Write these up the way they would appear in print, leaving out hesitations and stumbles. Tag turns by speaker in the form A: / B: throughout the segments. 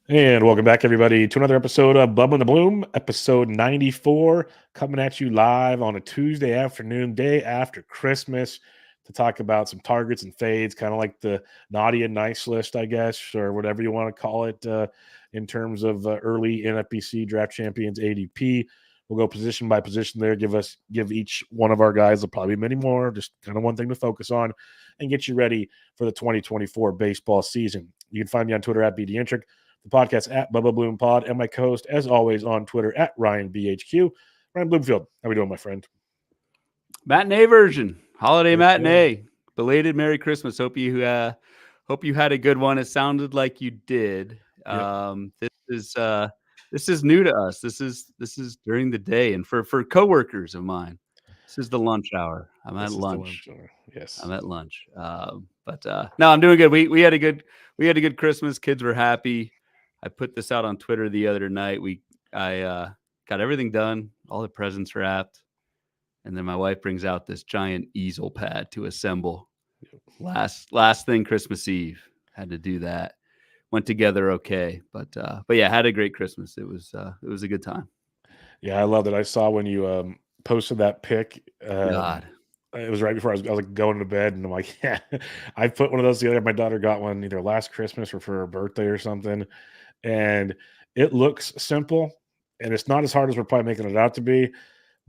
A: And welcome back, everybody, to another episode of Bubba and the Bloom, episode 94, coming at you live on a Tuesday afternoon, day after Christmas, to talk about some targets and fades, kind of like the naughty and nice list, I guess, or whatever you want to call it, in terms of early NFBC Draft Champions ADP. We'll go position by position there, give each one of our guys, there'll probably be many more, just kind of one thing to focus on, and get you ready for the 2024 baseball season. You can find me on Twitter at BDintric, the podcast at Bubba Bloom Pod, and my co-host, as always, on Twitter at RyanBHQ. Ryan Bloomfield, how we doing, my friend?
B: Matinee version, holiday matinee, belated Merry Christmas. Hope you had a good one. It sounded like you did. This is new to us. This is during the day, and for coworkers of mine, this is the lunch hour. I'm at lunch.
A: Yes,
B: I'm at lunch. But no, I'm doing good. We had a good Christmas. Kids were happy. I put this out on Twitter the other night. I got everything done, all the presents wrapped, and then my wife brings out this giant easel pad to assemble. Last thing Christmas Eve, had to do that. Went together okay, but yeah, had a great Christmas. It was a good time.
A: Yeah, I loved it. I saw when you posted that pic.
B: God.
A: It was right before I was like going to bed, and I'm like, yeah, I put one of those together. My daughter got one either last Christmas or for her birthday or something, and it looks simple, and it's not as hard as we're probably making it out to be,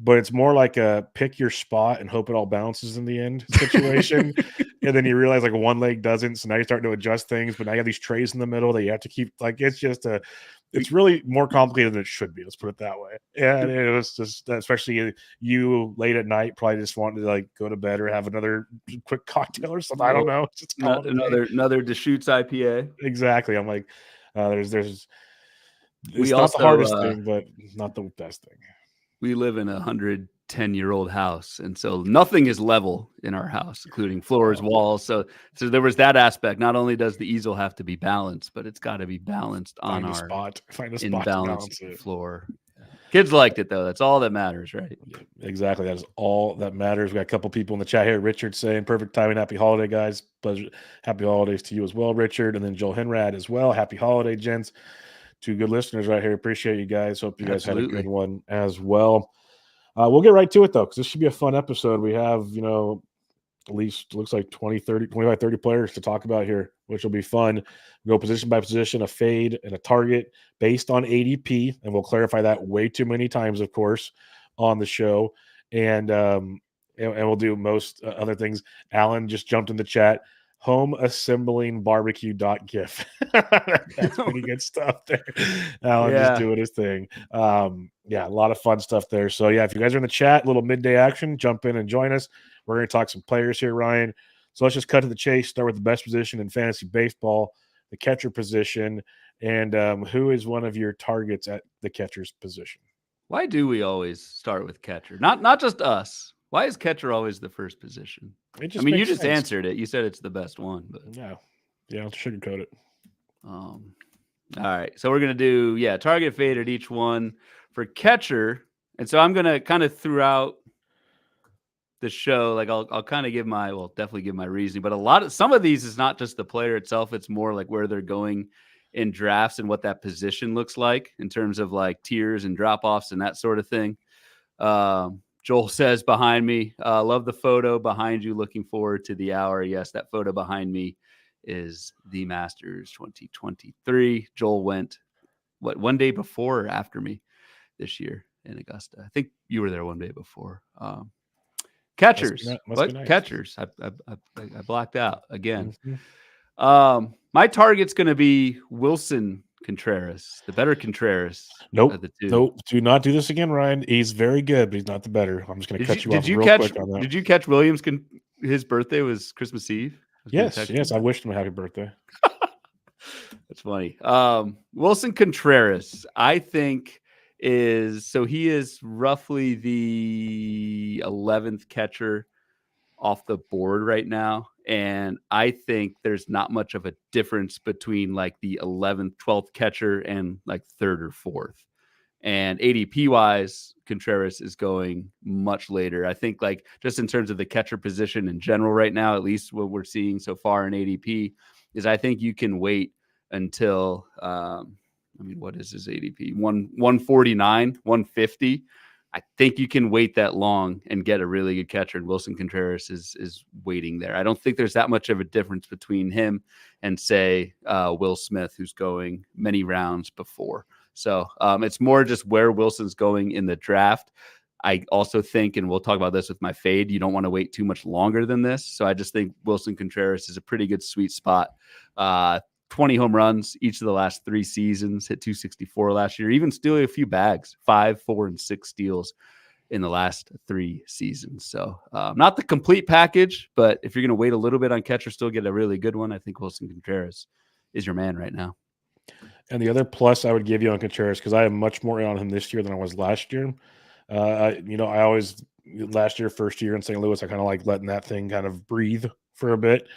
A: but it's more like a pick your spot and hope it all bounces in the end situation. And then you realize like one leg doesn't, so now you're starting to adjust things, but now you have these trays in the middle that you have to keep. Like it's really more complicated than it should be. Let's put it that way. And it was just, especially you late at night, probably just wanted to like go to bed or have another quick cocktail or something. I don't know. Just
B: another Deschutes IPA.
A: Exactly. I'm like, it's not the hardest thing, but not the best thing.
B: We live in a 110-year-old house, and so nothing is level in our house, including floors, walls. So there was that aspect. Not only does the easel have to be balanced, but it's got to be balanced on our imbalanced floor. Kids liked it, though. That's all that matters, right?
A: Yeah, exactly. That is all that matters. We got a couple people in the chat here. Richard saying, perfect timing. Happy holiday, guys. Pleasure. Happy holidays to you as well, Richard. And then Joel Henrad as well. Happy holiday, gents. Two good listeners right here. Appreciate you guys. Hope you guys had a good one as well. We'll get right to it, though, because this should be a fun episode. We have, at least looks like 25, 30 players to talk about here, which will be fun. We'll go position by position, a fade and a target based on ADP, and we'll clarify that way too many times, of course, on the show. And we'll do most other things. Alan just jumped in the chat. Home assembling barbecue.gif. That's pretty good stuff there. Alan just doing his thing. A lot of fun stuff there. So yeah, if you guys are in the chat, little midday action, jump in and join us. We're going to talk some players here, Ryan. So let's just cut to the chase. Start with the best position in fantasy baseball, the catcher position, and who is one of your targets at the catcher's position?
B: Why do we always start with catcher? Not just us. Why is catcher always the first position? You just answered it. You said it's the best one. But
A: yeah, I'll sugarcoat it.
B: All right. So we're going to do, target fade at each one for catcher. And so I'm going to kind of throughout the show, like I'll kind of definitely give my reasoning. But some of these is not just the player itself. It's more like where they're going in drafts and what that position looks like in terms of like tiers and drop-offs and that sort of thing. Joel says behind me, love the photo behind you. Looking forward to the hour. Yes, that photo behind me is the Masters 2023. Joel went, one day before or after me this year in Augusta? I think you were there one day before. Catchers. Must be nice. Catchers? I blacked out again. Mm-hmm. My target's going to be Willson Contreras, the better Contreras.
A: Nope. Do not do this again, Ryan. He's very good, but he's not the better. I'm just going to cut you off real quick on that.
B: Did you catch Williams? His birthday was Christmas Eve.
A: Yes. I wished him a happy birthday.
B: That's funny. Willson Contreras, I think he is roughly the 11th catcher off the board right now. And I think there's not much of a difference between like the 11th, 12th catcher and like third or fourth. And ADP wise, Contreras is going much later. I think like just in terms of the catcher position in general right now, at least what we're seeing so far in ADP is I think you can wait until I mean, what is his ADP? 149, 150. I think you can wait that long and get a really good catcher, and Willson Contreras is waiting there. I don't think there's that much of a difference between him and, say, Will Smith, who's going many rounds before. So it's more just where Wilson's going in the draft. I also think, and we'll talk about this with my fade, you don't want to wait too much longer than this. So I just think Willson Contreras is a pretty good sweet spot. 20 home runs each of the last 3 seasons, hit 264 last year, even stealing a few bags, 5, 4, and 6 steals in the last 3 seasons. So not the complete package, but if you're going to wait a little bit on catcher, still get a really good one, I think Willson Contreras is your man right now.
A: And the other plus I would give you on Contreras, because I have much more on him this year than I was last year. I always, last year, first year in St. Louis, I kind of like letting that thing kind of breathe for a bit.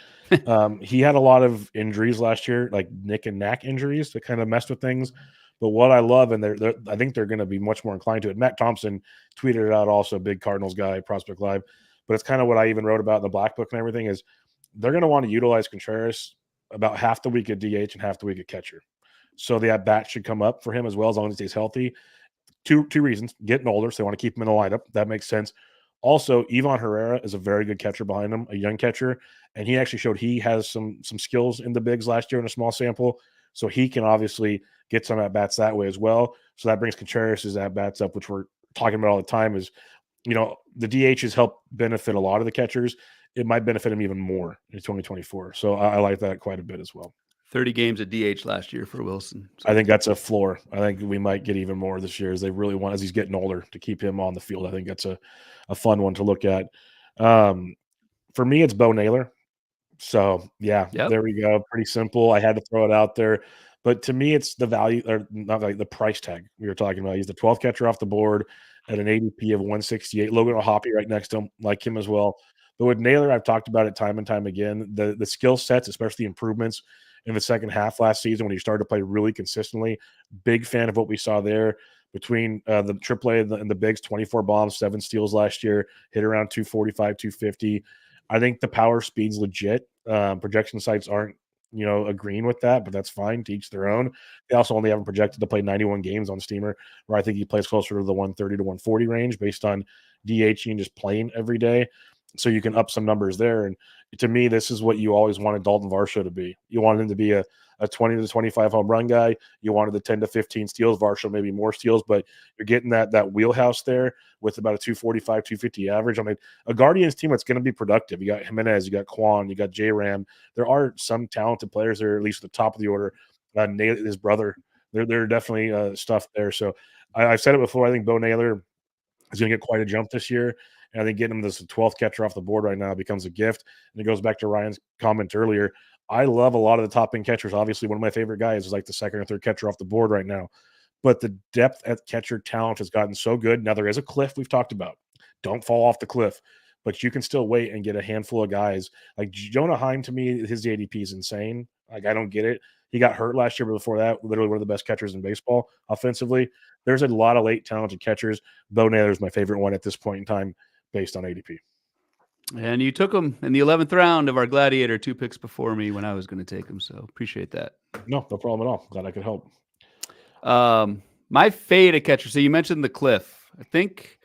A: He had a lot of injuries last year, like nick and knack injuries that kind of messed with things. But what I love, and I think they're going to be much more inclined to it. Matt Thompson tweeted it out, also big Cardinals guy, Prospect Live. But it's kind of what I even wrote about in the Black Book and everything, is they're going to want to utilize Contreras about half the week at DH and half the week at catcher. So the at-bat should come up for him as well, as long as he stays healthy. Two reasons: getting older, so they want to keep him in the lineup. That makes sense. Also, Ivan Herrera is a very good catcher behind him, a young catcher, and he actually showed he has some skills in the bigs last year in a small sample, so he can obviously get some at-bats that way as well. So that brings Contreras' at-bats up, which we're talking about all the time. Is, the DHs help benefit a lot of the catchers. It might benefit him even more in 2024. So I like that quite a bit as well.
B: 30 games at DH last year for Wilson.
A: So I think that's a floor. I think we might get even more this year, as they really want, as he's getting older, to keep him on the field. I think that's a fun one to look at. For me, it's Bo Naylor. So, yeah, There we go. Pretty simple. I had to throw it out there. But to me, it's the value, or not like the price tag we were talking about. He's the 12th catcher off the board at an ADP of 168. Logan O'Hoppe right next to him, like him as well. But with Naylor, I've talked about it time and time again. The skill sets, especially improvements in the second half last season when he started to play really consistently. Big fan of what we saw there between the AAA and the bigs. 24 bombs, 7 steals last year, hit around 245, 250. I think the power speed's legit. Projection sites aren't, agreeing with that, but that's fine. To each their own. They also only have him projected to play 91 games on Steamer, where I think he plays closer to the 130 to 140 range based on DH and just playing every day. So you can up some numbers there. And to me, this is what you always wanted Dalton Varsho to be. You wanted him to be a 20 to 25 home run guy. You wanted the 10 to 15 steals. Varsho maybe more steals, but you're getting that wheelhouse there with about a 245, 250 average. I mean, a Guardians team that's going to be productive. You got Jimenez, you got Kwan, you got J-Ram. There are some talented players there, at least at the top of the order. Naylor, his brother, they're definitely stuff there. So I've said it before. I think Bo Naylor is going to get quite a jump this year. And I think getting him this 12th catcher off the board right now becomes a gift. And it goes back to Ryan's comment earlier. I love a lot of the top end catchers. Obviously, one of my favorite guys is like the second or third catcher off the board right now. But the depth at catcher talent has gotten so good. Now, there is a cliff we've talked about. Don't fall off the cliff. But you can still wait and get a handful of guys. Like Jonah Heim, to me, his ADP is insane. Like, I don't get it. He got hurt last year, but before that, literally one of the best catchers in baseball offensively. There's a lot of late talented catchers. Bo Naylor is my favorite one at this point in time based on ADP.
B: And you took him in the 11th round of our Gladiator, 2 picks before me when I was going to take him. So appreciate that.
A: No problem at all. Glad I could help.
B: My fade at catcher. So you mentioned the cliff. I think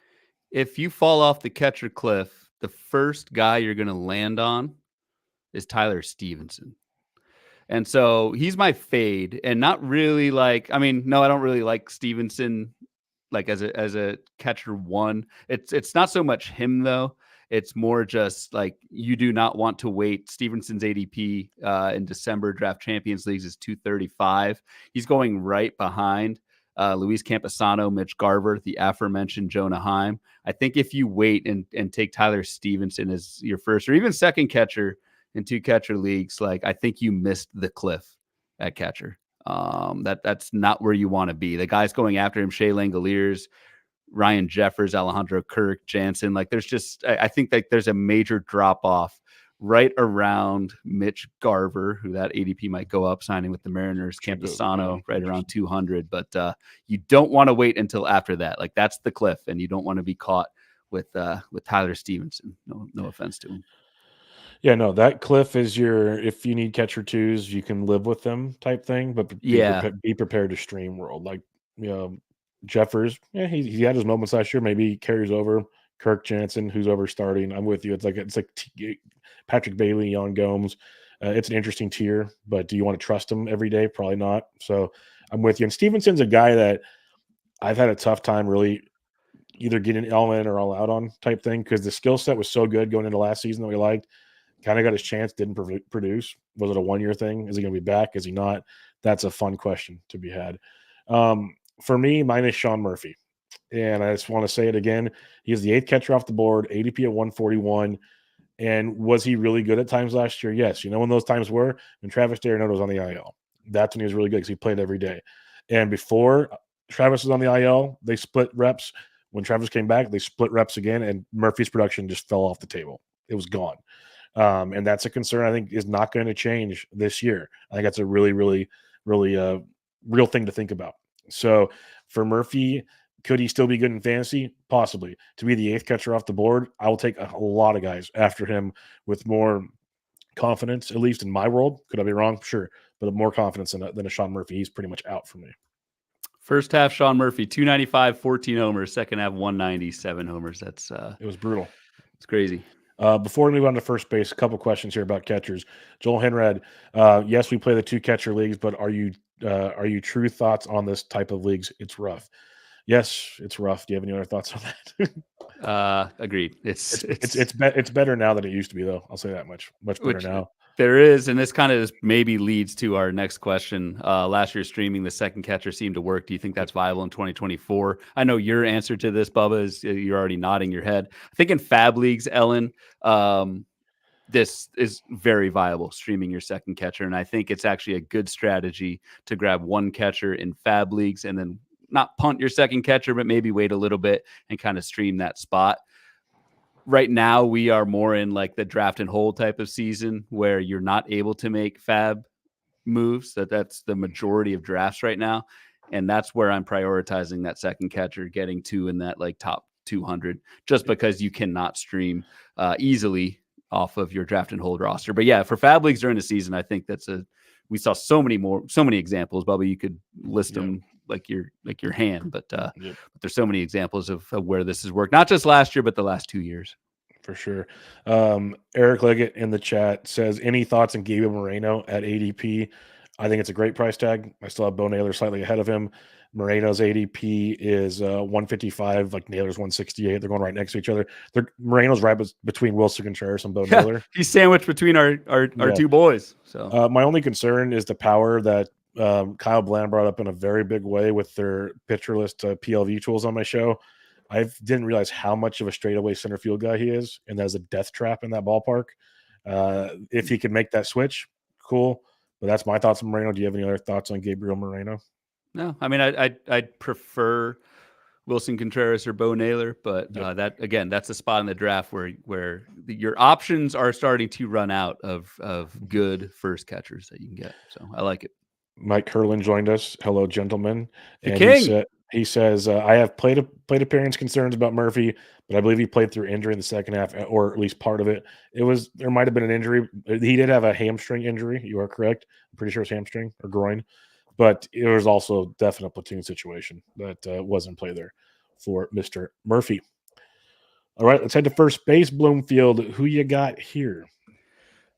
B: if you fall off the catcher cliff, the first guy you're going to land on is Tyler Stevenson. And so he's my fade, and not really like, I don't really like Stevenson like as a catcher one. It's not so much him though. It's more just like you do not want to wait. Stevenson's ADP in December Draft Champions Leagues is 235. He's going right behind Luis Camposano, Mitch Garver, the aforementioned Jonah Heim. I think if you wait and take Tyler Stevenson as your first or even second catcher in 2 catcher leagues, like I think you missed the cliff at catcher. That's not where you want to be. The guys going after him, Shea Langoliers, Ryan Jeffers, Alejandro Kirk, Jansen. Like I think that there's a major drop off right around Mitch Garver, who that ADP might go up signing with the Mariners, Camposano right around 200. But you don't want to wait until after that. Like that's the cliff, and you don't want to be caught with Tyler Stevenson. No offense to him.
A: Yeah, no, that cliff is your if you need catcher twos, you can live with them type thing, but
B: Yeah.
A: be prepared to stream world. Like, you know, Jeffers, yeah, he had his moments last year. Maybe he carries over. Kirk Jansen, who's over starting. I'm with you. It's like Patrick Bailey, Jan Gomes. It's an interesting tier, but do you want to trust him every day? Probably not. So I'm with you. And Stevenson's a guy that I've had a tough time really either getting all in or all out on type thing because the skill set was so good going into last season that we liked. Kind of got his chance, didn't produce. Was it a 1 year thing? Is he going to be back? Is he not? That's a fun question to be had. For me, mine is Sean Murphy. And I just want to say it again. He is the 8th catcher off the board, ADP at 141. And was he really good at times last year? Yes. You know when those times were? When Travis D'Arnaud was on the IL. That's when he was really good because he played every day. And before Travis was on the IL, they split reps. When Travis came back, they split reps again, and Murphy's production just fell off the table. It was gone. And that's a concern I think is not going to change this year. I think that's a really, really, really real thing to think about. So for Murphy, could he still be good in fantasy? Possibly. To be the 8th catcher off the board, I will take a lot of guys after him with more confidence, at least in my world. Could I be wrong? Sure. But more confidence than a Sean Murphy. He's pretty much out for me.
B: First half, Sean Murphy, 295, 14 homers. Second half, 197 homers. That's
A: it was brutal.
B: It's crazy.
A: Before we move on to first base, a couple questions here about catchers. Joel Henrad, yes, we play the 2 catcher leagues, but are you true thoughts on this type of leagues? It's rough. Yes, it's rough. Do you have any other thoughts on
B: that? Agreed.
A: It's better now than it used to be, though. I'll say that much better now.
B: There is, and this kind of maybe leads to our next question. Last year streaming, the second catcher seemed to work. Do you think that's viable in 2024? I know your answer to this, Bubba, is you're already nodding your head. I think in Fab Leagues, Ellen, this is very viable, streaming your second catcher. And I think it's actually a good strategy to grab one catcher in Fab Leagues and then not punt your second catcher, but maybe wait a little bit and kind of stream that spot. Right now, we are more in like the draft and hold type of season where you're not able to make Fab moves. That's the majority of drafts right now. And that's where I'm prioritizing that second catcher, getting 2 in that like top 200, just because you cannot stream easily off of your draft and hold roster. But yeah, for Fab Leagues during the season, I think we saw so many examples. Bubba, you could list them like your hand, but there's so many examples of where this has worked, not just last year, but the last 2 years.
A: For sure. Eric Leggett in the chat says, any thoughts on Gabriel Moreno at ADP? I think it's a great price tag. I still have Bo Naylor slightly ahead of him. Moreno's ADP is 155, like Naylor's 168. They're going right next to each other. Moreno's right between Willson Contreras and Bo Naylor.
B: He's sandwiched between our 2 boys. So
A: my only concern is the power that Kyle Bland brought up in a very big way with their pitcher list PLV tools on my show. I didn't realize how much of a straightaway center field guy he is, and there's a death trap in that ballpark. If he could make that switch, cool. But that's my thoughts on Moreno. Do you have any other thoughts on Gabriel Moreno?
B: No, I mean I'd prefer Willson Contreras or Bo Naylor, but that's a spot in the draft where your options are starting to run out of good first catchers that you can get. So I like it.
A: Mike Herlin joined us. Hello, gentlemen.
B: The King.
A: He says, I have plate appearance concerns about Murphy, but I believe he played through injury in the second half, or at least part of it. There might have been an injury. He did have a hamstring injury. You are correct. I'm pretty sure it's hamstring or groin, but it was also a definite platoon situation that was in play there for Mr. Murphy. All right, let's head to first base. Bloomfield, who you got here?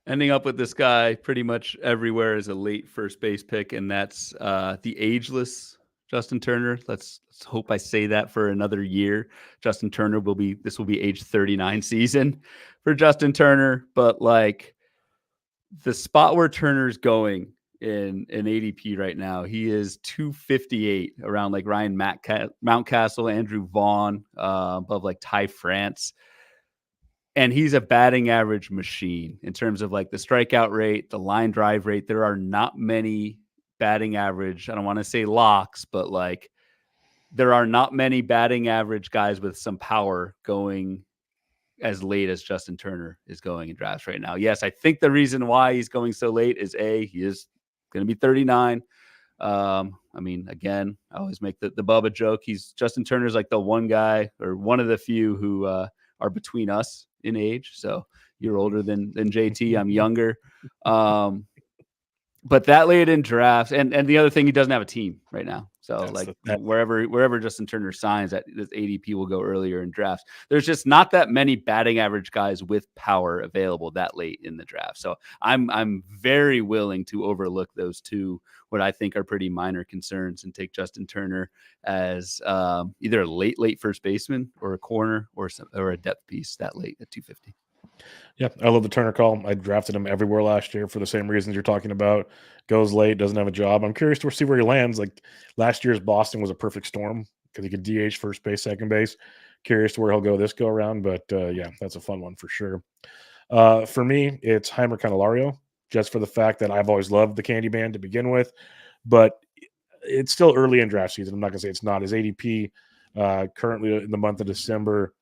B: Ending up with this guy pretty much everywhere as a late first base pick, and that's the ageless Justin Turner. Let's hope I say that for another year. Justin Turner will be age 39 season for Justin Turner, but like the spot where Turner's going in ADP right now, he is 258 around like Ryan Mountcastle, Andrew Vaughn, above like Ty France. And he's a batting average machine in terms of like the strikeout rate, the line drive rate. There are not many batting average. I don't want to say locks, but like there are not many batting average guys with some power going as late as Justin Turner is going in drafts right now. Yes, I think the reason why he's going so late is he is going to be 39. I mean, again, I always make the Bubba joke. Justin Turner's like the one guy or one of the few who are between us in age. So year older than JT. I'm younger. But that late in drafts, and the other thing, he doesn't have a team right now. So wherever Justin Turner signs, that this ADP will go earlier in drafts. There's just not that many batting average guys with power available that late in the draft. So I'm very willing to overlook those two, what I think are pretty minor concerns, and take Justin Turner as either a late first baseman or a corner or a depth piece that late at 250.
A: Yeah, I love the Turner call. I drafted him everywhere last year for the same reasons you're talking about. Goes late, doesn't have a job. I'm curious to see where he lands. Like last year's Boston was a perfect storm because he could DH first base, second base. Curious to where he'll go this go around, but yeah, that's a fun one for sure. For me, it's Jeimer Candealrio, just for the fact that I've always loved the Candy Band to begin with, but it's still early in draft season. I'm not going to say it's not. His ADP currently in the month of December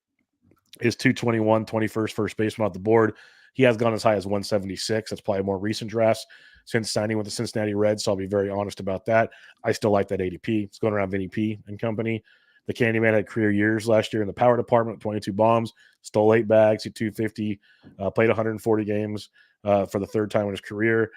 A: is 221, 21st first baseman off the board. He has gone as high as 176. That's probably more recent drafts since signing with the Cincinnati Reds, so I'll be very honest about that. I still like that ADP. It's going around Vinny P and company. The Candyman had career years last year in the power department with 22 bombs, stole 8 bags, hit 250, played 140 games for the third time in his career.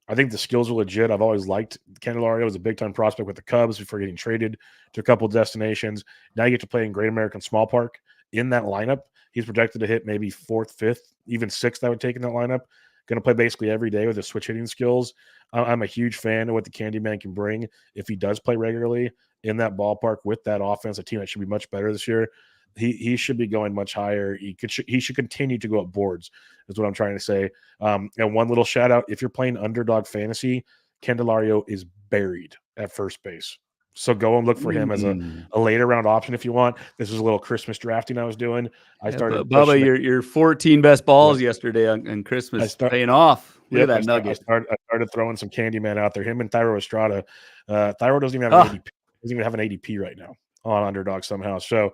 A: I think the skills are legit. I've always liked Candelario as a big-time prospect with the Cubs before getting traded to a couple of destinations. Now you get to play in Great American Small Park. In that lineup, he's projected to hit maybe 4th, 5th, even 6th, I would take in that lineup. Going to play basically every day with his switch hitting skills. I'm a huge fan of what the Candyman can bring if he does play regularly in that ballpark with that offense, a team that should be much better this year. He should be going much higher. He should continue to go up boards, is what I'm trying to say. And one little shout out: if you're playing underdog fantasy, Candelario is buried at first base. So go and look for him as a later round option if you want. This is a little Christmas drafting I was doing. I started
B: Bubba, your 14 best balls yesterday on Christmas paying off. Look at that nugget.
A: I started throwing some Candyman out there. Him and Thairo Estrada. Thairo doesn't even have an ADP. Doesn't even have an ADP right now on underdog somehow. So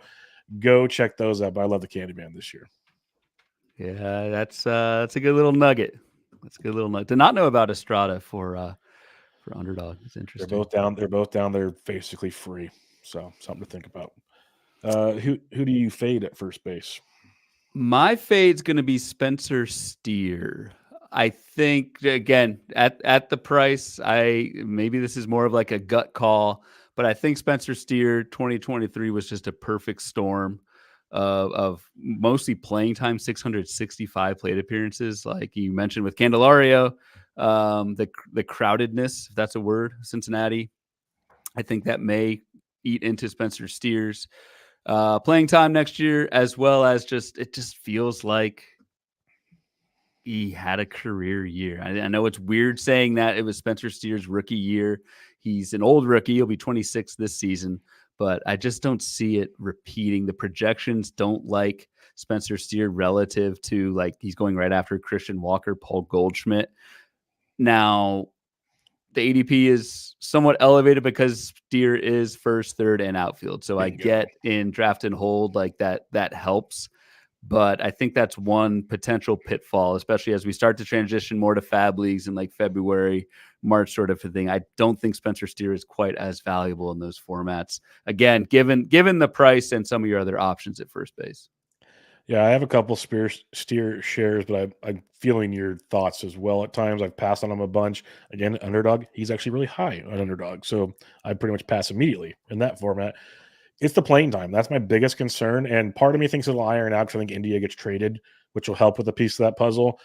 A: go check those out. But I love the Candyman this year.
B: Yeah, that's a good little nugget. That's a good little nugget. Did not know about Estrada for underdog. It's interesting.
A: They're both down there basically free. So something to think about. Who do you fade at first base?
B: My fade's going to be Spencer Steer. I think, again, at the price, maybe this is more of like a gut call, but I think Spencer Steer 2023 was just a perfect storm of mostly playing time, 665 plate appearances, like you mentioned with Candelario. The crowdedness, if that's a word, Cincinnati, I think that may eat into Spencer Steer's playing time next year, as well as it just feels like he had a career year. I know it's weird saying that it was Spencer Steer's rookie year. He's an old rookie. He'll be 26 this season, but I just don't see it repeating. The projections don't like Spencer Steer relative to like he's going right after Christian Walker, Paul Goldschmidt. Now, the ADP is somewhat elevated because Steer is first, third, and outfield. So I get in draft and hold like that helps. But I think that's one potential pitfall, especially as we start to transition more to fab leagues in like February, March sort of a thing. I don't think Spencer Steer is quite as valuable in those formats. Again, given the price and some of your other options at first base.
A: Yeah, I have a couple Steer shares, but I'm feeling your thoughts as well. At times, I've passed on him a bunch. Again, underdog, he's actually really high on underdog, so I pretty much pass immediately in that format. It's the playing time. That's my biggest concern, and part of me thinks it'll iron out because I think India gets traded, which will help with a piece of that puzzle.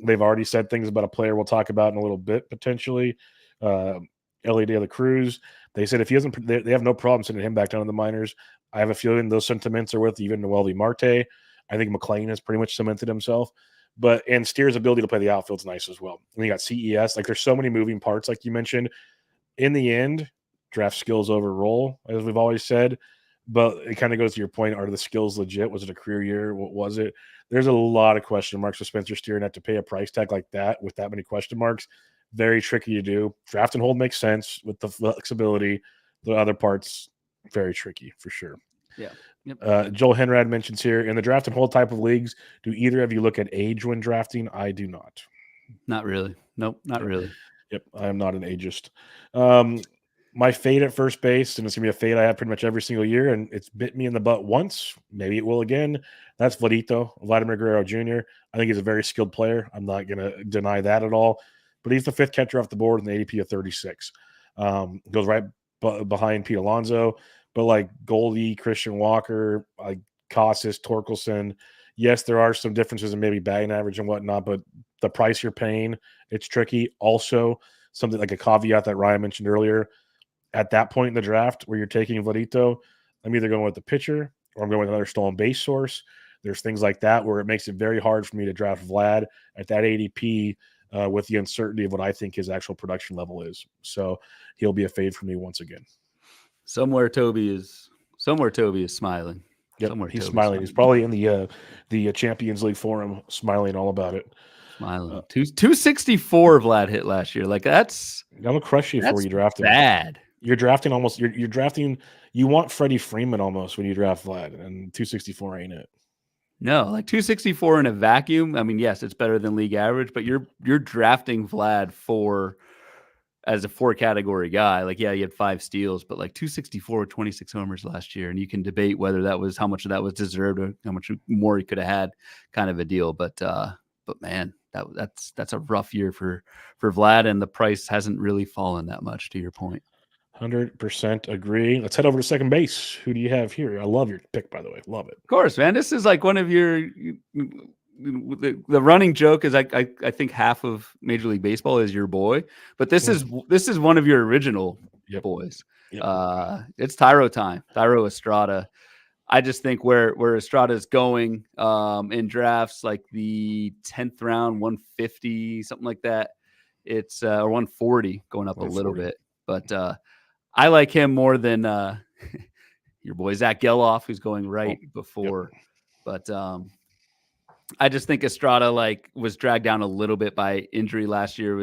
A: They've already said things about a player we'll talk about in a little bit, potentially. Ellie De La Cruz. They said if he doesn't, they have no problem sending him back down to the minors. I have a feeling those sentiments are with even Noelvi Marte. I think McLean has pretty much cemented himself. And Steer's ability to play the outfield's nice as well. And you got CES. Like there's so many moving parts, like you mentioned. In the end, draft skills over role, as we've always said. But it kind of goes to your point. Are the skills legit? Was it a career year? What was it? There's a lot of question marks with Spencer Steer, and have to pay a price tag like that with that many question marks. Very tricky to do. Draft and hold makes sense with the flexibility. The other parts, very tricky for sure.
B: Yeah. Yep.
A: Joel Henrad mentions here in the draft and hold type of leagues, do either of you look at age when drafting? I do not.
B: Not really. Nope, not really.
A: Yep, I am not an ageist. my fade at first base, and it's gonna be a fade I have pretty much every single year, and it's bit me in the butt once. Maybe it will again. That's Vladimir Guerrero Jr. I think he's a very skilled player. I'm not gonna deny that at all. But he's the 5th catcher off the board with an ADP of 36. Goes right behind Pete Alonso, but like Goldie, Christian Walker, like Casas, Torkelson. Yes, there are some differences in maybe batting average and whatnot, but the price you're paying, it's tricky. Also, something like a caveat that Ryan mentioned earlier, at that point in the draft where you're taking Vladito, I'm either going with the pitcher or I'm going with another stolen base source. There's things like that where it makes it very hard for me to draft Vlad at that ADP with the uncertainty of what I think his actual production level is. So he'll be a fade for me once again.
B: Somewhere Toby is smiling.
A: Yep, he's smiling. He's probably in the Champions League forum, smiling all about it.
B: Smiling. 264 Vlad hit last year. Like that's
A: gonna crush you before you draft him.
B: Bad.
A: You're drafting almost. You're drafting. You want Freddie Freeman almost when you draft Vlad, and 264 ain't it.
B: No, like 264 in a vacuum. I mean, yes, it's better than league average, but you're drafting Vlad as a 4-category guy. Like, yeah, he had 5 steals, but like 264 with 26 homers last year, and you can debate whether how much of that was deserved or how much more he could have had, kind of a deal. But man, that's a rough year for Vlad, and the price hasn't really fallen that much. To your point.
A: 100% agree. Let's head over to second base. Who do you have here? I love your pick, by the way. Love it.
B: Of course, man. This is like one of your the running joke is I think half of Major League Baseball is your boy, but this is one of your original boys.
A: Yep.
B: It's Thairo Estrada. I just think where Estrada is going in drafts, like the 10th round, 150, something like that. It's or 140 going up a little bit, but I like him more than your boy Zack Gelof, who's going right before. Yep. But I just think Estrada was dragged down a little bit by injury last year.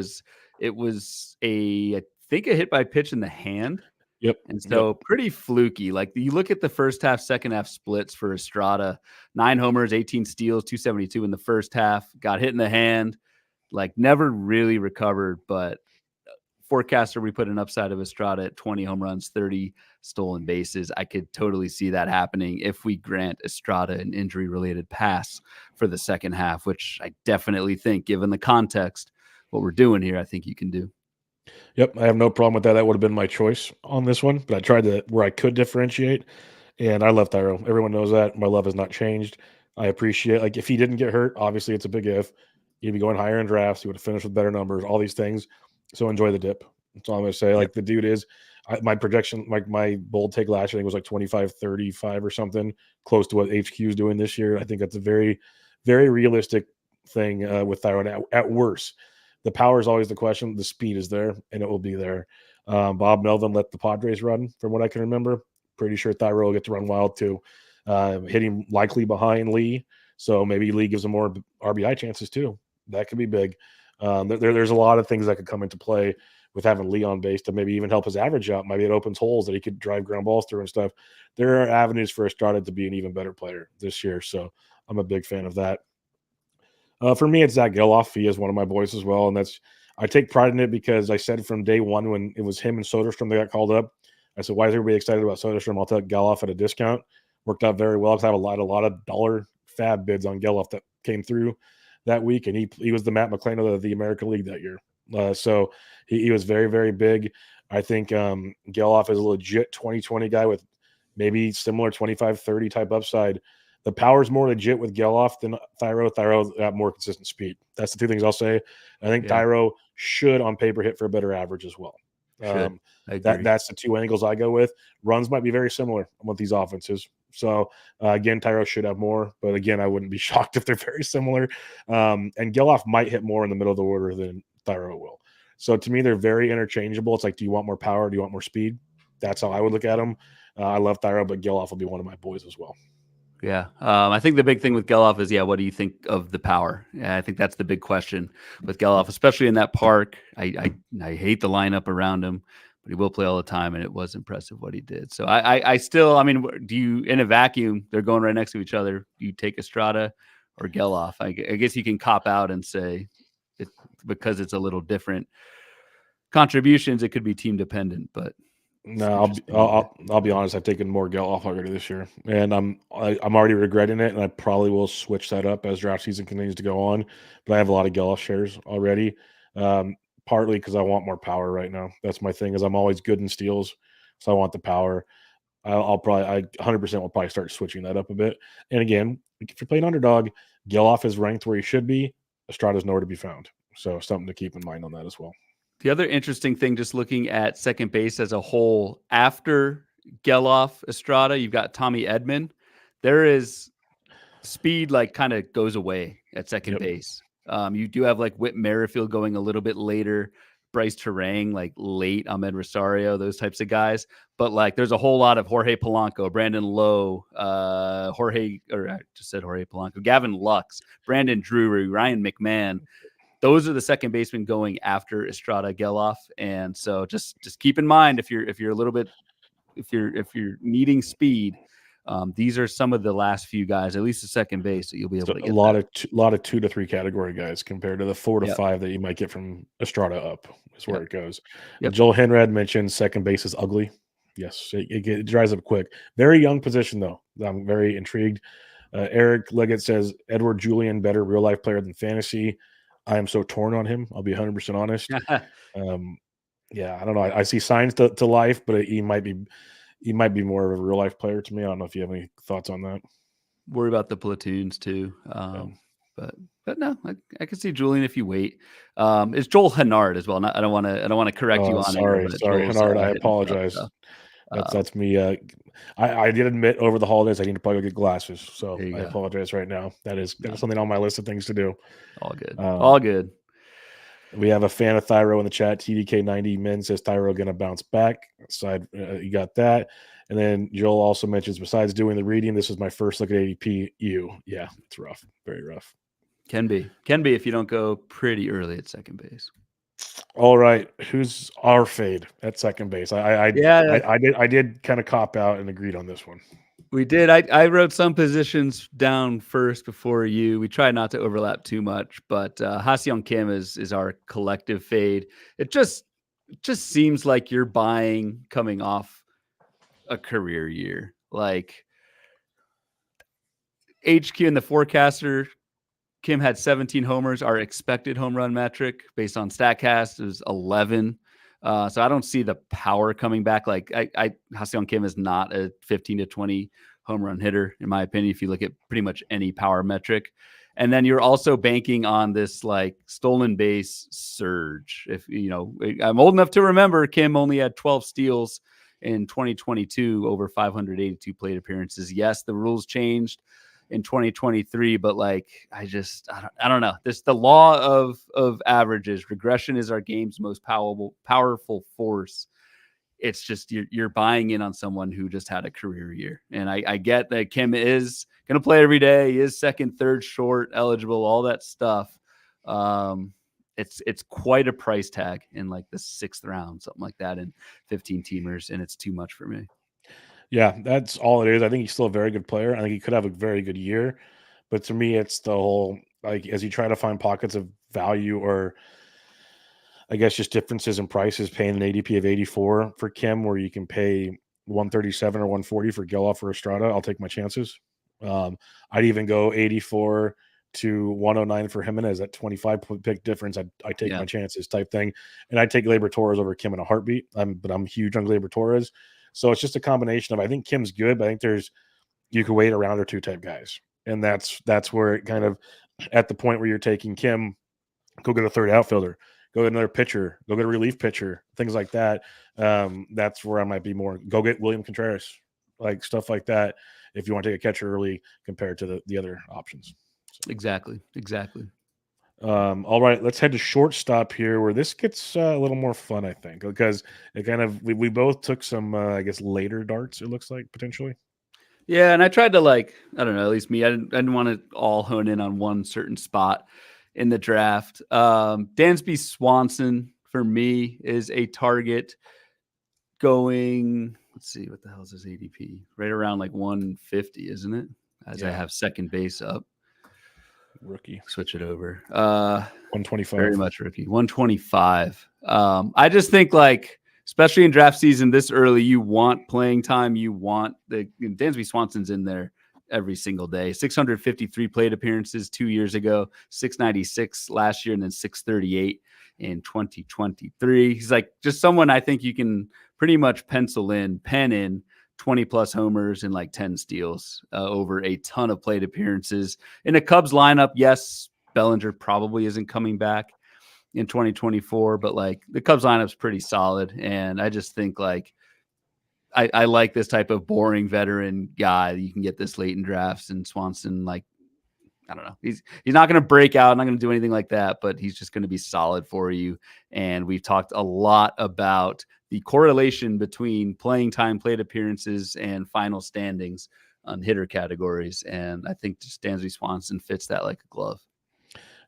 B: It was I think a hit by pitch in the hand.
A: Yep.
B: And so pretty fluky. Like you look at the first half, second half splits for Estrada, 9 homers, 18 steals, 272 in the first half, got hit in the hand, like never really recovered, but forecaster, we put an upside of Estrada at 20 home runs, 30 stolen bases. I could totally see that happening if we grant Estrada an injury-related pass for the second half, which I definitely think, given the context, what we're doing here, I think you can do.
A: Yep, I have no problem with that. That would have been my choice on this one, but I tried where I could differentiate, and I love Thairo. Everyone knows that. My love has not changed. I appreciate, like, if he didn't get hurt, obviously it's a big if. He'd be going higher in drafts. He would have finished with better numbers, all these things. So enjoy the dip. That's all I'm going to say. Yep. Like the dude is, my projection, like my bold take last year, I think was like 25-35 or something, close to what HQ is doing this year. I think that's a very, very realistic thing with Thairo. At worst, the power is always the question. The speed is there, and it will be there. Bob Melvin let the Padres run, from what I can remember. Pretty sure Thairo will get to run wild too. Hitting likely behind Lee, so maybe Lee gives him more RBI chances too. That could be big. There's a lot of things that could come into play with having Lee on base to maybe even help his average out. Maybe it opens holes that he could drive ground balls through and stuff. There are avenues for Estrada to be an even better player this year, so I'm a big fan of that. For me, it's Zack Gelof. He is one of my boys as well, and I take pride in it because I said from day one when it was him and Soderstrom that got called up, I said, why is everybody excited about Soderstrom? I'll take Gelof at a discount. Worked out very well because I have a lot of dollar fab bids on Gelof that came through that week, and he was the Matt McClain of the American League that year. So he was very, very big. I think Gelof is a legit 2020 guy with maybe similar 25-30 type upside. The power's more legit with Gelof than Thairo. Thairo got more consistent speed. That's the two things I'll say. I think Thairo should, on paper, hit for a better average as well. That's the two angles I go with. Runs might be very similar with these offenses. So, again, Thairo should have more. But, again, I wouldn't be shocked if they're very similar. And Gelof might hit more in the middle of the order than Thairo will. So, to me, they're very interchangeable. It's like, do you want more power? Do you want more speed? That's how I would look at them. I love Thairo, but Gelof will be one of my boys as well.
B: Yeah. I think the big thing with Gelof is, what do you think of the power? Yeah, I think that's the big question with Gelof, especially in that park. I hate the lineup around him, but he will play all the time, and it was impressive what he did. So I still, do you, in a vacuum, they're going right next to each other. Do you take Estrada or Gelof? I guess you can cop out and say because it's a little different contributions, it could be team dependent, but
A: No, I'll be honest. I've taken more Gelof already this year, and I'm already regretting it, and I probably will switch that up as draft season continues to go on. But I have a lot of Gelof shares already, partly because I want more power right now. That's my thing. Is I'm always good in steals, so I want the power. I'll probably 100% will probably start switching that up a bit. And again, if you're playing underdog, Gelof is ranked where he should be. Estrada's nowhere to be found. So something to keep in mind on that as well.
B: The other interesting thing, just looking at second base as a whole, after Gelof, Estrada, you've got Tommy Edman. There is speed kind of goes away at second base. You do have Whit Merrifield going a little bit later, Bryce Terang late, Ahmed Rosario, those types of guys. But there's a whole lot of Jorge Polanco, Brandon Lowe, I just said Jorge Polanco, Gavin Lux, Brandon Drury, Ryan McMahon. Those are the second basemen going after Estrada, Gelof, and so just keep in mind if you're a little bit if you're needing speed, these are some of the last few guys, at least the second base, that you'll be able to get.
A: A lot of 2 to 3 category guys compared to the 4 to 5 that you might get from Estrada up is where it goes. Joel Henrad mentioned second base is ugly. Yes, it dries up quick. Very young position though. I'm very intrigued. Eric Leggett says Edward Julian better real life player than fantasy. I am so torn on him. I'll be 100% honest. Yeah, I don't know. I see signs to life, but he might be more of a real life player to me. I don't know if you have any thoughts on that.
B: Worry about the platoons too. But no, I can see Julian if you wait. It's Joel Hennard as well. I don't want to correct you on
A: it. Sorry, Hennard. I apologize. That's me. I did admit over the holidays I need to probably get glasses, so I apologize right now. That is something on my list of things to do.
B: All good. All good.
A: We have a fan of Thairo in the chat. TDK90 Men says Thairo going to bounce back. Side, you got that. And then Joel also mentions, besides doing the reading, this is my first look at ADP. Yeah, it's rough, very rough.
B: Can be if you don't go pretty early at second base.
A: All right, who's our fade at second base? I did kind of cop out and agreed on this one.
B: We did. I wrote some positions down first before you. We tried not to overlap too much, but Ha-Seong Kim is our collective fade. It just seems like you're buying coming off a career year. Like HQ and the forecaster, Kim had 17 homers. Our expected home run metric based on StatCast is 11. So I don't see the power coming back. Ha-Seong Kim is not a 15 to 20 home run hitter, in my opinion, if you look at pretty much any power metric. And then you're also banking on this stolen base surge. If I'm old enough to remember, Kim only had 12 steals in 2022 over 582 plate appearances. Yes, the rules changed in 2023, but I don't know. The law of averages. Regression is our game's most powerful force. It's just you're buying in on someone who just had a career year, and I get that Kim is going to play every day. He is second, third, short eligible, all that stuff. It's quite a price tag in the 6th round, something like that, in 15 teamers, and it's too much for me.
A: Yeah, that's all it is. I think he's still a very good player. I think he could have a very good year. But to me, it's the whole, as you try to find pockets of value or I guess just differences in prices, paying an ADP of 84 for Kim where you can pay 137 or 140 for Gelof or Estrada, I'll take my chances. I'd even go 84 to 109 for Jimenez at 25 pick difference. I take my chances type thing. And I take Gleyber Torres over Kim in a heartbeat. But I'm huge on Gleyber Torres. So it's just a combination of, I think Kim's good, but I think you can wait a round or two type guys. And that's where it kind of, at the point where you're taking Kim, go get a third outfielder, go get another pitcher, go get a relief pitcher, things like that. That's where I might be more, go get Willson Contreras, stuff like that, if you want to take a catcher early compared to the other options.
B: So. Exactly.
A: All right, let's head to shortstop here, where this gets a little more fun, I think, because it kind of we both took some, I guess, later darts. It looks like potentially.
B: Yeah, and I tried to I don't know, at least me, I didn't want to all hone in on one certain spot in the draft. Dansby Swanson for me is a target going. Let's see, what the hell is his ADP? Right around 150, isn't it? I have second base up.
A: Rookie.
B: Switch it over.
A: 125.
B: Very much rookie. 125. I just think especially in draft season this early, you want playing time. You want Dansby Swanson's in there every single day. 653 plate appearances 2 years ago, 696 last year, and then 638 in 2023. He's like just someone I think you can pretty much pen in 20 plus homers and like 10 steals over a ton of plate appearances. In a Cubs lineup, yes, Bellinger probably isn't coming back in 2024, but like the Cubs lineup's pretty solid. And I just think like I like this type of boring veteran guy. You can get this late in drafts, and Swanson, like, I don't know. He's not going to break out, not going to do anything like that, but he's just going to be solid for you. And we've talked a lot about the correlation between playing time, plate appearances, and final standings on hitter categories. And I think just Dansby Swanson fits that like a glove.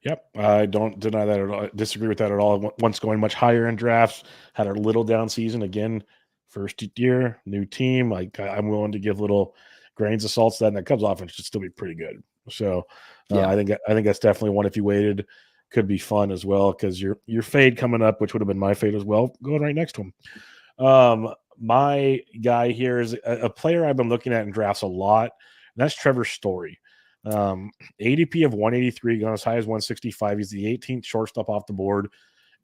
A: Yep, I don't deny that at all. I disagree with that at all. Once going much higher in drafts, had a little down season again. First year, new team. Like I'm willing to give little grains of salt to that, and that Cubs offense should still be pretty good. So
B: Yeah.
A: I think that's definitely one. If you waited, could be fun as well because your fade coming up, which would have been my fade as well, going right next to him. My guy here is a player I've been looking at in drafts a lot, and that's Trevor Story. ADP of 183, going as high as 165. He's the 18th shortstop off the board.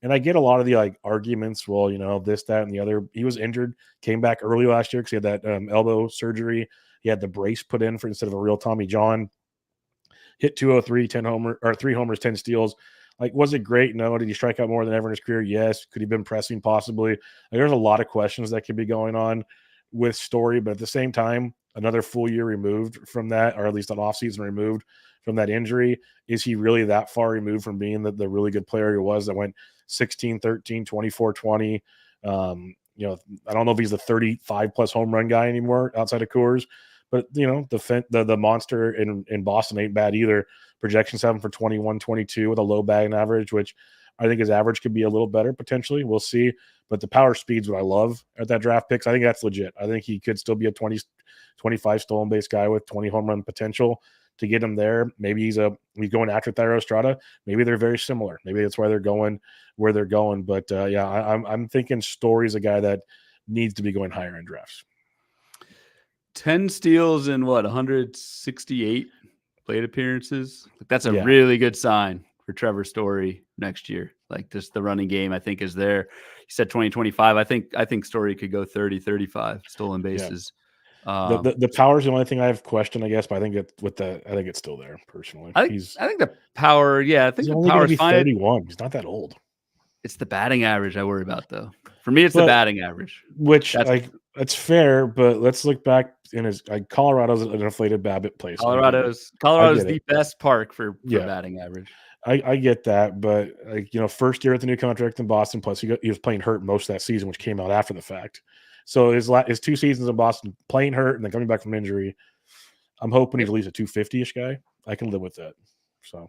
A: And I get a lot of the like arguments. Well, you know, this, that, and the other. He was injured, came back early last year because he had that elbow surgery. He had the brace put in for instead of a real Tommy John. Hit 203, 3 homers, 10 steals. Like, was it great? No. Did he strike out more than ever in his career? Yes. Could he have been pressing? Possibly. Like, there's a lot of questions that could be going on with Story, but at the same time, another full year removed from that, or at least an offseason removed from that injury. Is he really that far removed from being the really good player he was that went 16, 13, 24, 20? You know, I don't know if he's the 35 plus home run guy anymore outside of Coors, but you know, the monster in Boston ain't bad either. Projections have him for 21, 22 with a low batting average, which I think his average could be a little better potentially. We'll see. But the power speed's what I love at that draft picks. I think that's legit. I think he could still be a 25 stolen base guy with 20 home run potential. To get him there, maybe he's going after Thairo Estrada. Maybe they're very similar. Maybe that's why they're going where they're going. But yeah, I'm thinking Story's a guy that needs to be going higher in drafts.
B: 10 steals in 168 plate appearances. That's a really good sign for Trevor Story next year. Like just the running game, I think, is there. He said 2025. I think Story could go 30, 35 stolen bases.
A: Yeah. The power is the only thing I have questioned, I guess, but I think I think it's still there personally.
B: I think the power, I think the power is fine.
A: 31. He's not that old.
B: It's the batting average I worry about, though. For me, it's the batting average,
A: which that's fair. But let's look back in his Colorado's an inflated BABIP place.
B: Colorado's the best park for batting average.
A: I get that, but like, you know, first year at the new contract in Boston, plus he was playing hurt most of that season, which came out after the fact. So his 2 seasons in Boston, playing hurt and then coming back from injury, I'm hoping he's at least a 250-ish guy. I can live with that. So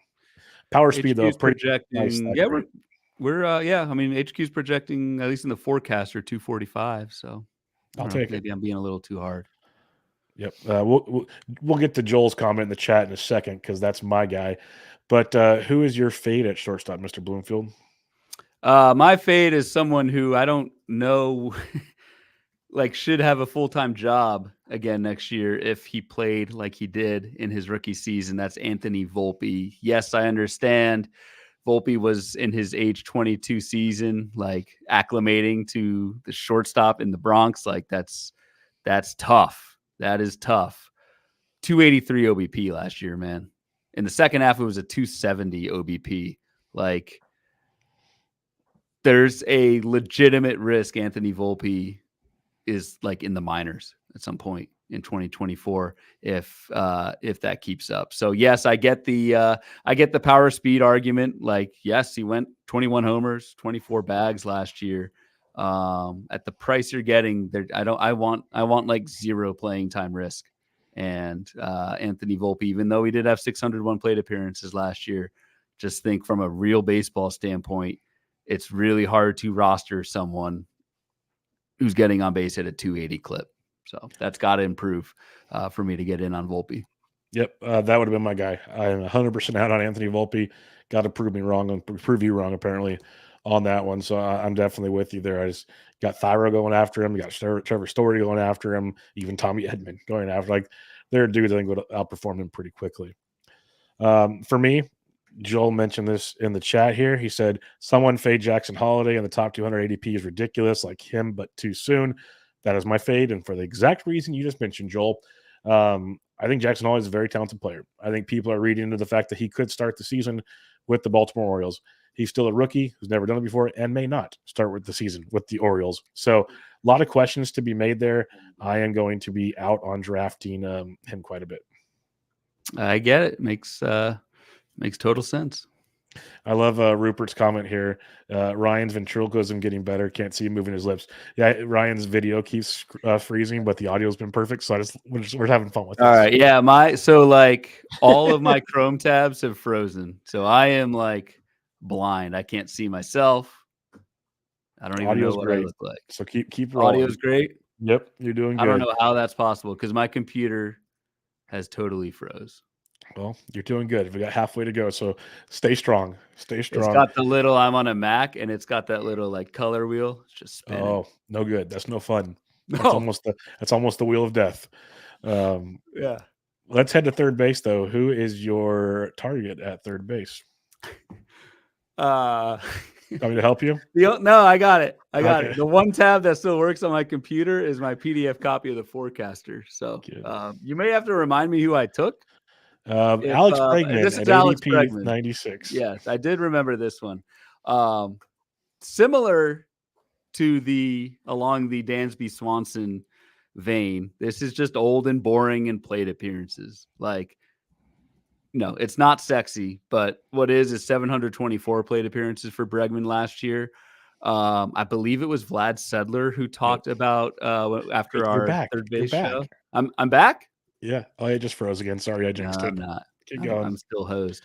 A: power speed though, pretty
B: projecting. Nice. Yeah, we're I mean, HQ's projecting at least in the forecast 245. So
A: I'll take it.
B: Maybe I'm being a little too hard.
A: Yep. We'll get to Joel's comment in the chat in a second because that's my guy. But who is your fade at shortstop, Mr. Bloomfield?
B: My fade is someone who I don't know like should have a full-time job again next year if he played like he did in his rookie season. That's Anthony Volpe. Yes, I understand Volpe was in his age 22 season, like acclimating to the shortstop in the Bronx. Like that's tough. That is tough. 283 OBP last year, man. In the second half, it was a 270 OBP. Like there's a legitimate risk Anthony Volpe is like in the minors at some point in 2024 if that keeps up. So yes, I get the power speed argument. Like yes, he went 21 homers, 24 bags last year. At the price you're getting there, I want like zero playing time risk. And Anthony Volpe, even though he did have 601 plate appearances last year, just think from a real baseball standpoint, it's really hard to roster someone who's getting on base at a 280 clip. So that's got to improve for me to get in on Volpe.
A: Yep, that would have been my guy. I'm 100% out on Anthony Volpe. Got to prove me wrong and prove you wrong, apparently, on that one. So I'm definitely with you there. I just got Thairo going after him. You got Trevor Story going after him. Even Tommy Edman going after. Like, there are dudes I think would outperform him pretty quickly. For me, Joel mentioned this in the chat here. He said, someone fade Jackson Holiday in the top 200 ADP is ridiculous, like him, but too soon. That is my fade. And for the exact reason you just mentioned, Joel, I think Jackson Holiday is a very talented player. I think people are reading into the fact that he could start the season with the Baltimore Orioles. He's still a rookie who's never done it before and may not start with the season with the Orioles. So a lot of questions to be made there. I am going to be out on drafting him quite a bit.
B: I get it. Makes total sense.
A: I love Rupert's comment here. Ryan's ventriloquism getting better. Can't see him moving his lips. Yeah, Ryan's video keeps freezing, but the audio's been perfect. So we're having fun with this.
B: All right. Yeah. So like all of my Chrome tabs have frozen. So I am like blind. I can't see myself. I don't even know what I look like.
A: So keep rolling.
B: Audio's great.
A: Yep, you're doing good.
B: I don't know how that's possible because my computer has totally froze.
A: Well, you're doing good. We got halfway to go, so stay strong. Stay strong.
B: It's got the little. I'm on a Mac, and it's got that little like color wheel. It's just spinning.
A: Oh, no good. That's no fun. That's
B: No.
A: almost the wheel of death.
B: Yeah.
A: Let's head to third base, though. Who is your target at third base?
B: Want
A: me to help you?
B: No, I got it. I got it. The one tab that still works on my computer is my PDF copy of the forecaster. So you may have to remind me who I took.
A: Alex Bregman.
B: This is Alex Bregman.
A: 96.
B: Yes, I did remember this one. Similar to along the Dansby Swanson vein, this is just old and boring and plate appearances. Like, no, it's not sexy, but what is 724 plate appearances for Bregman last year. I believe it was Vlad Sedler who talked about after our third base show. I'm back.
A: Yeah. Oh, it just froze again. Sorry, I jinxed it.
B: I'm not.
A: Keep going.
B: I'm still hosed.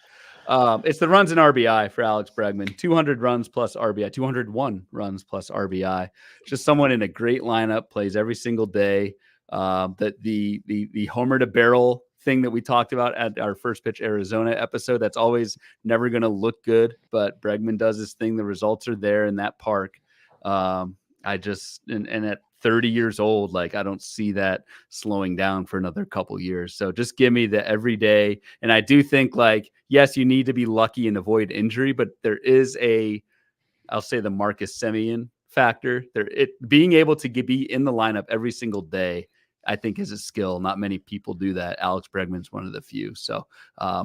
B: It's the runs and RBI for Alex Bregman. 200 runs plus RBI. 201 runs plus RBI. Just someone in a great lineup, plays every single day. That the homer to barrel thing that we talked about at our First Pitch Arizona episode, that's always never going to look good, but Bregman does his thing. The results are there in that park. And at 30 years old, like, I don't see that slowing down for another couple years. So just give me the everyday. And I do think, like, yes, you need to be lucky and avoid injury, but there is I'll say the Marcus Semien factor there. Being able to be in the lineup every single day, I think, is a skill. Not many people do that. Alex Bregman's one of the few. So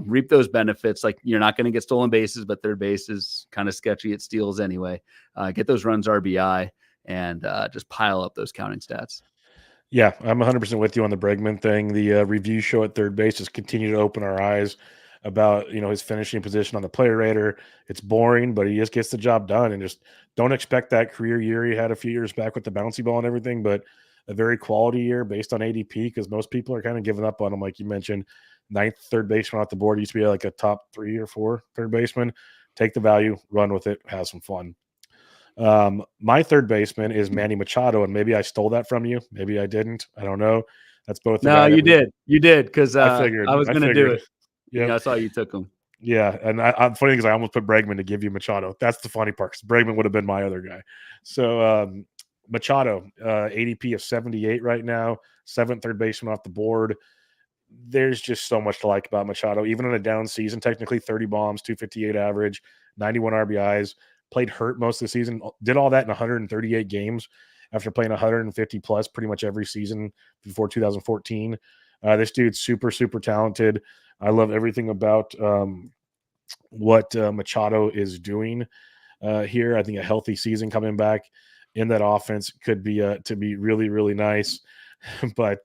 B: reap those benefits. Like, you're not going to get stolen bases, but third base is kind of sketchy at steals anyway. Get those runs RBI and just pile up those counting stats.
A: Yeah, I'm 100% with you on the Bregman thing. The review show at third base just continue to open our eyes about, his finishing position on the player rater. It's boring, but he just gets the job done. And just don't expect that career year he had a few years back with the bouncy ball and everything, but a very quality year based on ADP, because most people are kind of giving up on him. Like you mentioned, 9th third baseman off the board. Used to be like a top 3 or 4 third baseman. Take the value, run with it, have some fun. My third baseman is Manny Machado, and maybe I stole that from you. Maybe I didn't. I don't know. That's both.
B: No, you did. You did, because
A: I figured
B: I was going to do it.
A: Yeah,
B: I saw you took him.
A: Yeah, and I'm funny because I almost put Bregman to give you Machado. That's the funny part, because Bregman would have been my other guy. So Machado, ADP of 78 right now, 7th third baseman off the board. There's just so much to like about Machado, even in a down season. Technically 30 bombs, 258 average, 91 RBIs. Played hurt most of the season. Did all that in 138 games after playing 150 plus pretty much every season before 2014. This dude's super, super talented. I love everything about what Machado is doing here. I think a healthy season coming back in that offense could be to be really, really nice. But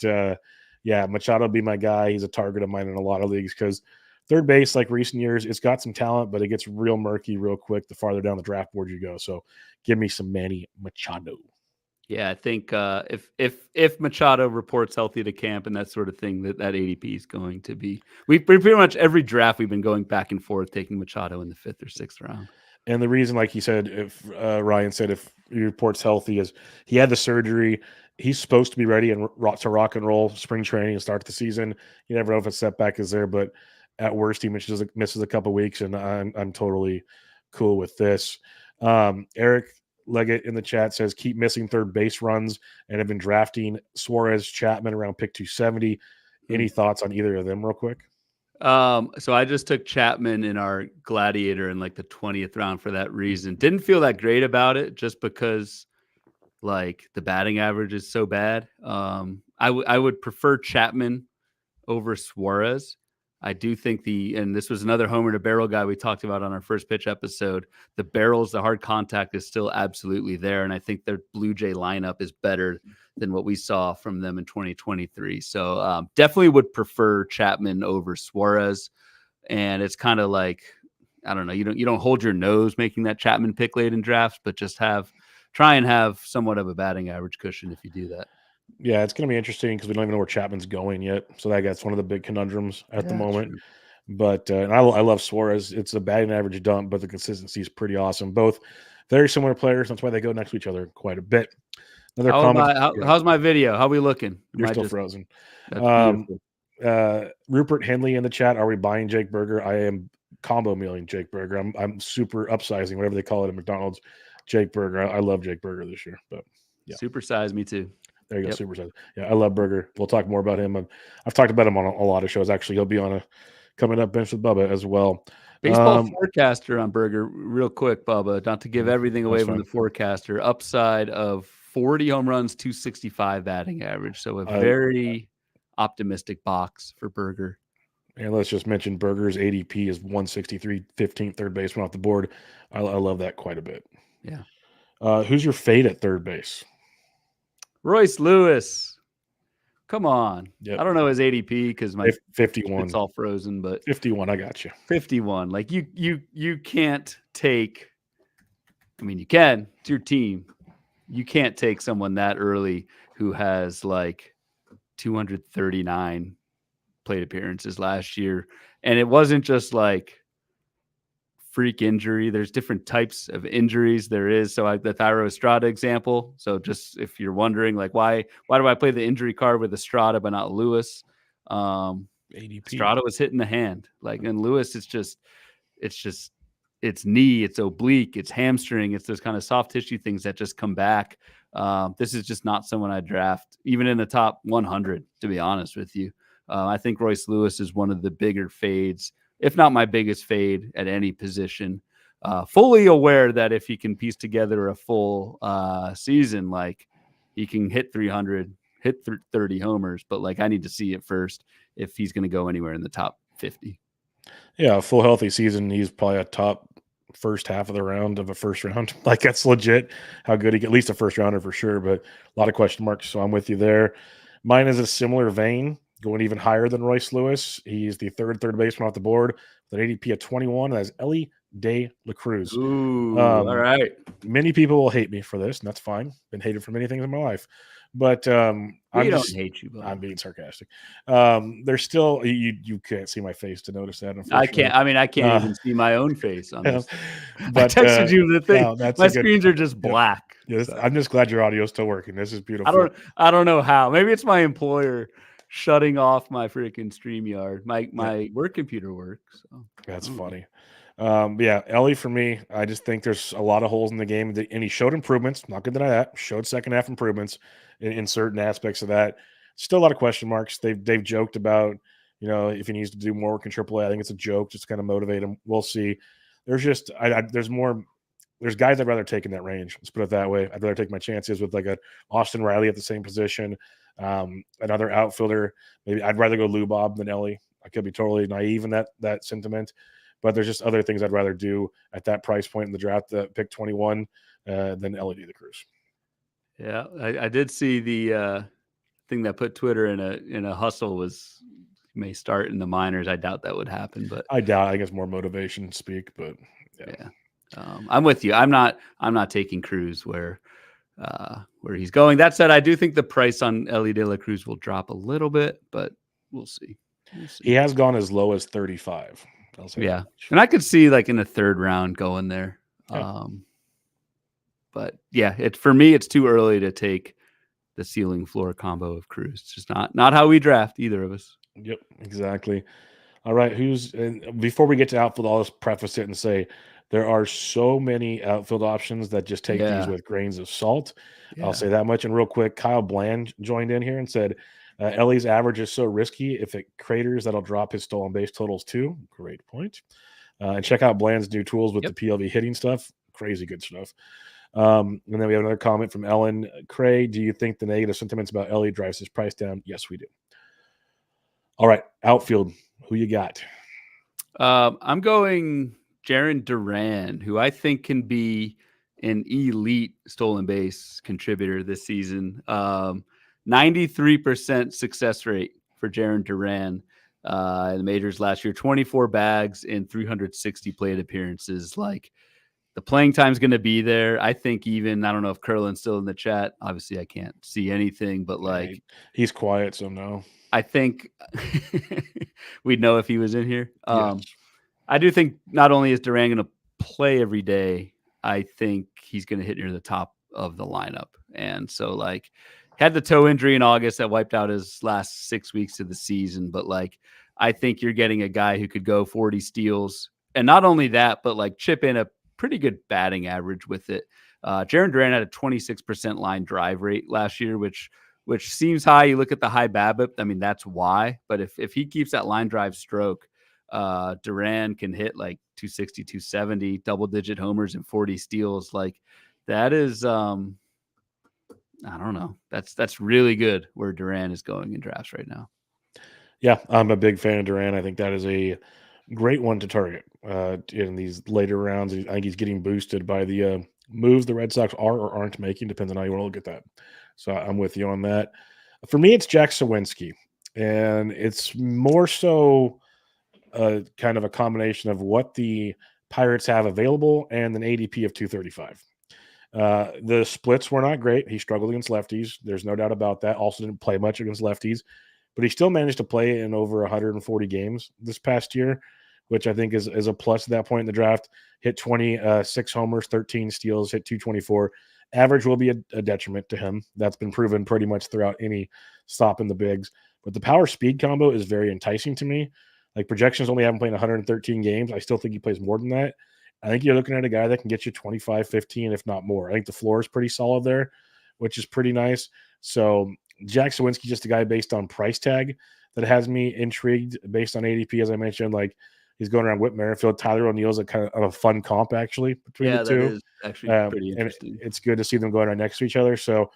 A: yeah, Machado be my guy. He's a target of mine in a lot of leagues because third base, like recent years, it's got some talent, but it gets real murky real quick the farther down the draft board you go. So give me some Manny Machado.
B: Yeah, I think if Machado reports healthy to camp and that sort of thing, that ADP is going to be. We pretty much every draft we've been going back and forth taking Machado in the 5th or 6th round.
A: And the reason, like he said, if Ryan said if he reports healthy, is he had the surgery. He's supposed to be ready and to rock and roll spring training and start the season. You never know if a setback is there, but at worst he misses a couple weeks, and I'm totally cool with this. Eric Leggett in the chat says keep missing third base runs and have been drafting Suarez, Chapman around pick 270. Any thoughts on either of them real quick?
B: So I just took Chapman in our Gladiator in like the 20th round for that reason. Didn't feel that great about it just because like the batting average is so bad. I would prefer Chapman over Suarez. I do think and this was another homer to barrel guy we talked about on our first pitch episode. The barrels, the hard contact is still absolutely there. And I think their Blue Jay lineup is better than what we saw from them in 2023. So definitely would prefer Chapman over Suarez. And it's kind of like, I don't know, you don't hold your nose making that Chapman pick late in drafts, but just try and have somewhat of a batting average cushion if you do that.
A: Yeah, it's going to be interesting because we don't even know where Chapman's going yet. So that's one of the big conundrums at the moment.
B: True.
A: But and I love Suarez. It's a batting average dump, but the consistency is pretty awesome. Both very similar players. That's why they go next to each other quite a bit. Another comment.
B: How's my video? How are we looking?
A: You're still frozen.
B: That's
A: beautiful. Rupert Henley in the chat. Are we buying Jake Berger? I am combo mealing Jake Berger. I'm super upsizing, whatever they call it at McDonald's. Jake Berger. I love Jake Berger this year. But yeah.
B: Supersize me too.
A: There you go, Supersize. Yeah, I love Berger. We'll talk more about him. I've talked about him on a lot of shows. Actually, he'll be on a coming up bench with Bubba as well.
B: Baseball forecaster on Berger, real quick, Bubba, not to give everything away from the forecaster. Upside of 40 home runs, 265 batting average. So a very optimistic box for Berger.
A: And let's just mention Berger's ADP is 163, 15th third baseman off the board. I love that quite a bit.
B: Yeah.
A: Who's your fade at third base?
B: Royce Lewis. Come on.
A: Yep.
B: I don't know his ADP because my
A: 51.
B: It's all frozen, but
A: 51. I got you.
B: 51. Like you can't take. I mean, you can. It's your team. You can't take someone that early who has like 239 plate appearances last year, and it wasn't just like freak injury. There's different types of injuries there is. So the Thairo Estrada example. So just if you're wondering like why do I play the injury card with Estrada but not Lewis?
A: ADP.
B: Estrada was hitting the hand. Like in Lewis, it's knee, it's oblique, it's hamstring, it's those kind of soft tissue things that just come back. This is just not someone I draft even in the top 100, to be honest with you. I think Royce Lewis is one of the bigger fades, if not my biggest fade at any position. Fully aware that if he can piece together a full season, like he can hit 300, hit 30 homers, but like I need to see it first if he's going to go anywhere in the top 50.
A: Yeah, a full healthy season, he's probably a top first half of the round of a first round. Like that's legit how good he get, at least a first rounder for sure, but a lot of question marks. So I'm with you there. Mine is a similar vein, going even higher than Royce Lewis. He's the third baseman off the board with an ADP of 21. That's Elly De La Cruz.
B: Ooh, all right.
A: Many people will hate me for this, and that's fine. Been hated for many things in my life. But
B: don't hate you, buddy.
A: I'm being sarcastic. There's still you can't see my face to notice that.
B: I can't. I mean, I can't even see my own face on this.
A: But
B: I texted you the thing.
A: No,
B: my screens are just black.
A: Yes, so. I'm just glad your audio is still working. This is beautiful.
B: I don't know how. Maybe it's my employer shutting off my freaking StreamYard. My work computer works. So.
A: That's funny. Yeah, Elly for me, I just think there's a lot of holes in the game, and he showed improvements. Not going to deny that. Showed second half improvements in certain aspects of that. Still a lot of question marks. They've joked about, if he needs to do more work in AAA. I think it's a joke, just to kind of motivate him. We'll see. There's just there's more. There's guys I'd rather take in that range. Let's put it that way. I'd rather take my chances with like a Austin Riley at the same position, another outfielder. Maybe I'd rather go Lou Bob than Elly. I could be totally naive in that sentiment. But there's just other things I'd rather do at that price point in the draft, pick 21, than Elly De La Cruz.
B: Yeah, I did see the thing that put Twitter in a hustle was may start in the minors. I doubt that would happen, but
A: I doubt. I think it's more motivation speak, but
B: yeah. I'm with you. I'm not taking Cruz where he's going. That said, I do think the price on Elly De La Cruz will drop a little bit, but we'll see.
A: He has gone as low as 35.
B: Yeah, and I could see like in the third round going there.
A: Yeah.
B: But yeah, for me, it's too early to take the ceiling floor combo of Cruz. It's just not how we draft either of us.
A: Yep, exactly. All right, before we get to outfield, I'll just preface it and say There are so many outfield options that just take these
B: Yeah.
A: with grains of salt. I'll
B: Yeah.
A: say that much. And real quick, Kyle Bland joined in here and said, Ellie's average is so risky. If it craters, that'll drop his stolen base totals too. Great point. And check out Bland's new tools with
B: Yep.
A: the PLV hitting stuff. Crazy good stuff. And then we have another comment from Ellen Cray. Do you think the negative sentiments about Ellie drives his price down? Yes, we do. All right, outfield. Who you got?
B: I'm going Jaron Duran, who I think can be an elite stolen base contributor this season. 93% success rate for Jaron Duran in the majors last year, 24 bags in 360 plate appearances. Like, the playing time's going to be there. I think even, I don't know if Curlin's still in the chat. Obviously, I can't see anything, but like,
A: he's quiet, so no.
B: I think we'd know if he was in here.
A: Yes.
B: I do think not only is Duran going to play every day, I think he's going to hit near the top of the lineup. And so, like, had the toe injury in August that wiped out his last 6 weeks of the season. But, like, I think you're getting a guy who could go 40 steals. And not only that, but, like, chip in a pretty good batting average with it. Jaron Duran had a 26% line drive rate last year, which seems high. You look at the high BABIP. I mean, that's why. But if he keeps that line drive stroke, Duran can hit like 260, 270, double-digit homers and 40 steals. Like, that is, I don't know. That's really good where Duran is going in drafts right now.
A: Yeah, I'm a big fan of Duran. I think that is a great one to target in these later rounds. I think he's getting boosted by the moves the Red Sox are or aren't making, depends on how you want to look at that. So I'm with you on that. For me, it's Jack Sawinski, and it's more so kind of a combination of what the Pirates have available and an ADP of 235. The splits were not great. He struggled against lefties. There's no doubt about that. Also didn't play much against lefties, but he still managed to play in over 140 games this past year, which I think is a plus at that point in the draft. Hit 26 homers, 13 steals, hit 224. Average will be a detriment to him. That's been proven pretty much throughout any stop in the bigs. But the power speed combo is very enticing to me. Like, projections only have him playing 113 games. I still think he plays more than that. I think you're looking at a guy that can get you 25, 15, if not more. I think the floor is pretty solid there, which is pretty nice. So Jack Sawinski, just a guy based on price tag that has me intrigued based on ADP, as I mentioned. Like, he's going around Whit Merrifield. Tyler O'Neill's a kind of a fun comp, actually, between the two.
B: That is actually pretty interesting.
A: And it's good to see them going right next to each other. So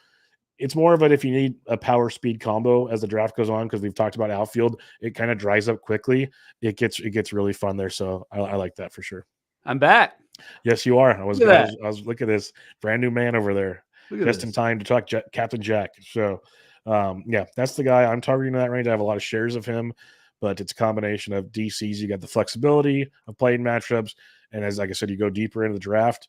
A: it's more of it if you need a power speed combo as the draft goes on, because we've talked about outfield. It kind of dries up quickly. It gets really fun there. So I like that for sure.
B: I'm back.
A: Yes, you are. I was look at this brand new man over there, just in time to talk Captain Jack. So yeah, that's the guy I'm targeting in that range. I have a lot of shares of him, but it's a combination of DCs. You got the flexibility of playing matchups, and like I said, you go deeper into the draft,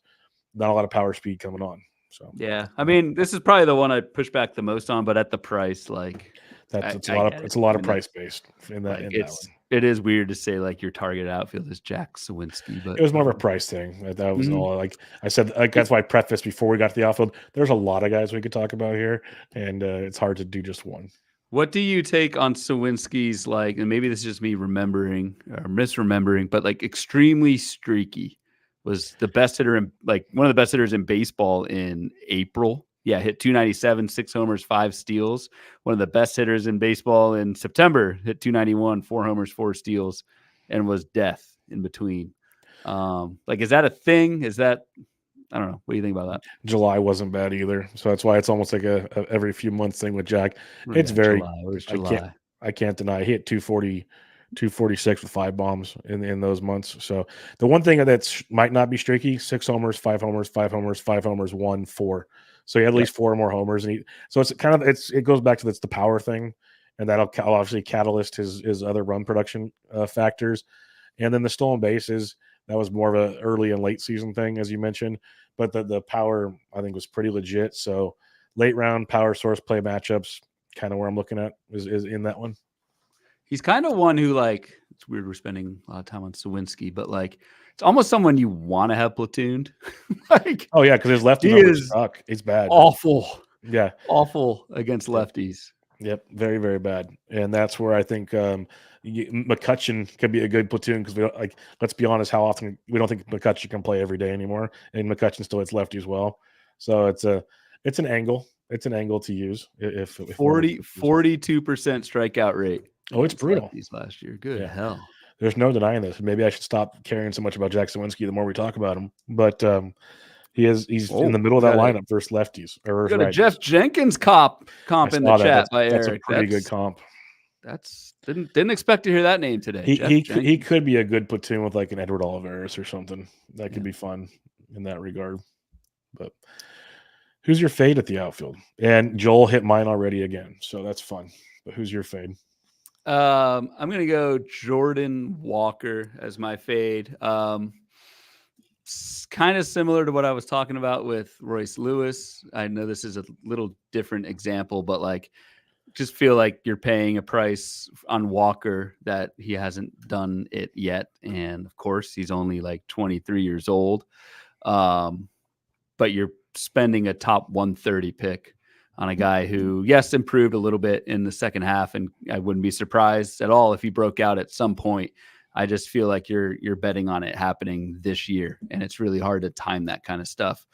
A: not a lot of power speed coming on. So
B: yeah, I mean, this is probably the one I push back the most on, but at the price, like,
A: it's a lot of price based in that.
B: Like, it is weird to say like your target outfield is Jack Sawinski, but
A: it was more of a price thing. That was all. Like I said, like that's why I prefaced before we got to the outfield. There's a lot of guys we could talk about here, and it's hard to do just one.
B: What do you take on Sawinski's, like, and maybe this is just me remembering or misremembering, but like extremely streaky, was the best hitter in, like, one of the best hitters in baseball in April. Yeah, hit 297, 6 homers, 5 steals. One of the best hitters in baseball in September, hit 291, 4 homers, 4 steals, and was death in between. Like, is that a thing? Is that, I don't know. What do you think about that?
A: July wasn't bad either. So that's why it's almost like a every few months thing with Jack. It's very,
B: July.
A: I can't deny he hit 240, 246 with 5 bombs in those months. So the one thing that might not be streaky: 6 homers, 5 homers, 5 homers, 5 homers, 1, 4. So he had at least 4 more homers, and so it's kind of it goes back to the power thing, and that'll obviously catalyst his other run production factors, and then the stolen bases, that was more of a early and late season thing, as you mentioned, but the power I think was pretty legit. So late round power source play matchups, kind of where I'm looking at is in that one.
B: He's kind of one who, like, it's weird we're spending a lot of time on Sawinski, but like, it's almost someone you want to have platooned. Like,
A: oh yeah, because his lefty numbers suck. It's bad.
B: Awful.
A: Yeah.
B: Awful against lefties.
A: Yep, very, very bad. And that's where I think McCutcheon could be a good platoon because we don't like. Let's be honest, how often we don't think McCutcheon can play every day anymore, and McCutcheon still hits lefty as well. So it's an angle. It's an angle to use if
B: 42% strikeout rate.
A: Oh, it's brutal.
B: Lefties last year. Good
A: Yeah.
B: hell.
A: There's no denying this. Maybe I should stop caring so much about Jack Sawinski the more we talk about him. But he's in the middle of that lineup versus lefties or
B: got a
A: righties.
B: Jeff Jenkins comp in the chat by
A: That's
B: Eric.
A: a pretty good comp.
B: Didn't expect to hear that name today.
A: He could be a good platoon with like an Edward Olivares or something. That could be fun in that regard. But who's your fade at the outfield? And Joel hit mine already again, so that's fun. But who's your fade?
B: I'm gonna go Jordan Walker as my fade. Kind of similar to what I was talking about with Royce Lewis. I know this is a little different example, but like, just feel like you're paying a price on Walker that he hasn't done it yet. And of course, he's only like 23 years old. But you're spending a top 130 pick on a guy who, yes, improved a little bit in the second half. And I wouldn't be surprised at all if he broke out at some point. I just feel like you're betting on it happening this year, and it's really hard to time that kind of stuff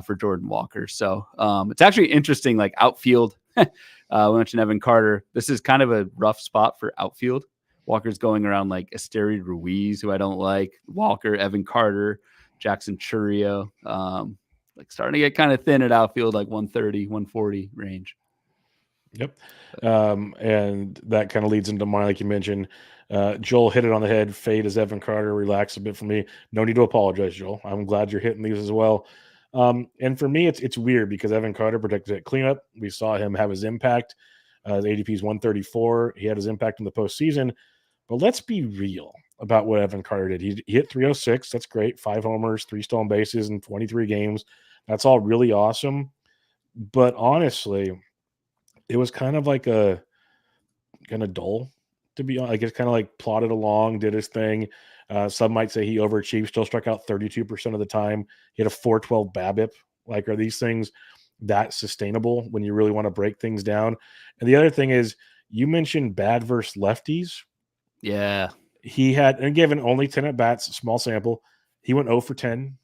B: for Jordan Walker. So it's actually interesting, like outfield. We mentioned Evan Carter. This is kind of a rough spot for outfield. Walker's going around like Esteri Ruiz, who I don't like. Walker, Evan Carter, Jackson Churio. Like starting to get kind of thin at outfield, like 130, 140 range.
A: Yep. And that kind of leads into mine, like you mentioned. Joel hit it on the head. Fade is Evan Carter. Relax a bit for me. No need to apologize, Joel. I'm glad you're hitting these as well. And for me, it's weird because Evan Carter protected at cleanup. We saw him have his impact. His ADP is 134. He had his impact in the postseason. But let's be real about what Evan Carter did. He hit 306. That's great. 5 homers, 3 stolen bases in 23 games. That's all really awesome. But honestly, it was kind of like a kind of dull, to be honest. I guess kind of like plodded along, did his thing. Some might say he overachieved, still struck out 32% of the time. He had a 412 BABIP. Like, are these things that sustainable when you really want to break things down? And the other thing is, you mentioned bad versus lefties.
B: Yeah.
A: He had, and given only 10 at bats, small sample, he went 0 for 10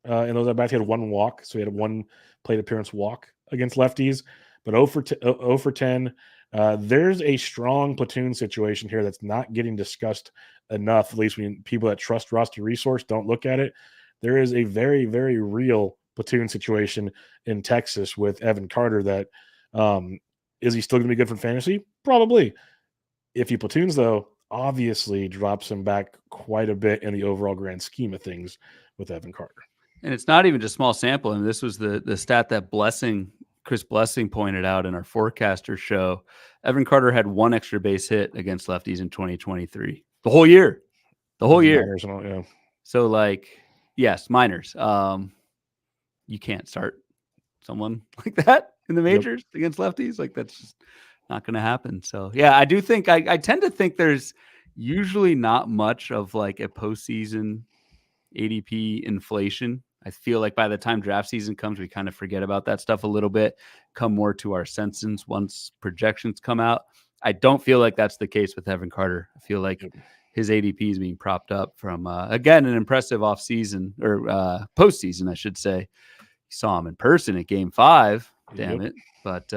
A: in those at bats. He had 1 walk, so he had a 1 plate appearance walk against lefties, but 0 for 10. There's a strong platoon situation here that's not getting discussed enough, at least when people that trust roster resource don't look at it. There is a very, very real platoon situation in Texas with Evan Carter that is he still going to be good for fantasy? Probably. If he platoons, though, obviously drops him back quite a bit in the overall grand scheme of things with Evan Carter.
B: And it's not even just small sample. And this was the stat that Chris Blessing pointed out in our forecaster show. Evan Carter had 1 extra base hit against lefties in 2023. The whole year.
A: Minors and all, yeah.
B: So, like, yes, minors. You can't start someone like that in the majors against lefties. Like, that's just not going to happen. So, yeah, I do think I tend to think there's usually not much of like a postseason ADP inflation. I feel like by the time draft season comes, we kind of forget about that stuff a little bit, come more to our senses once projections come out. I don't feel like that's the case with Evan Carter. I feel like his ADP is being propped up from, again, an impressive offseason or postseason, I should say. You saw him in person at Game 5. Damn it. But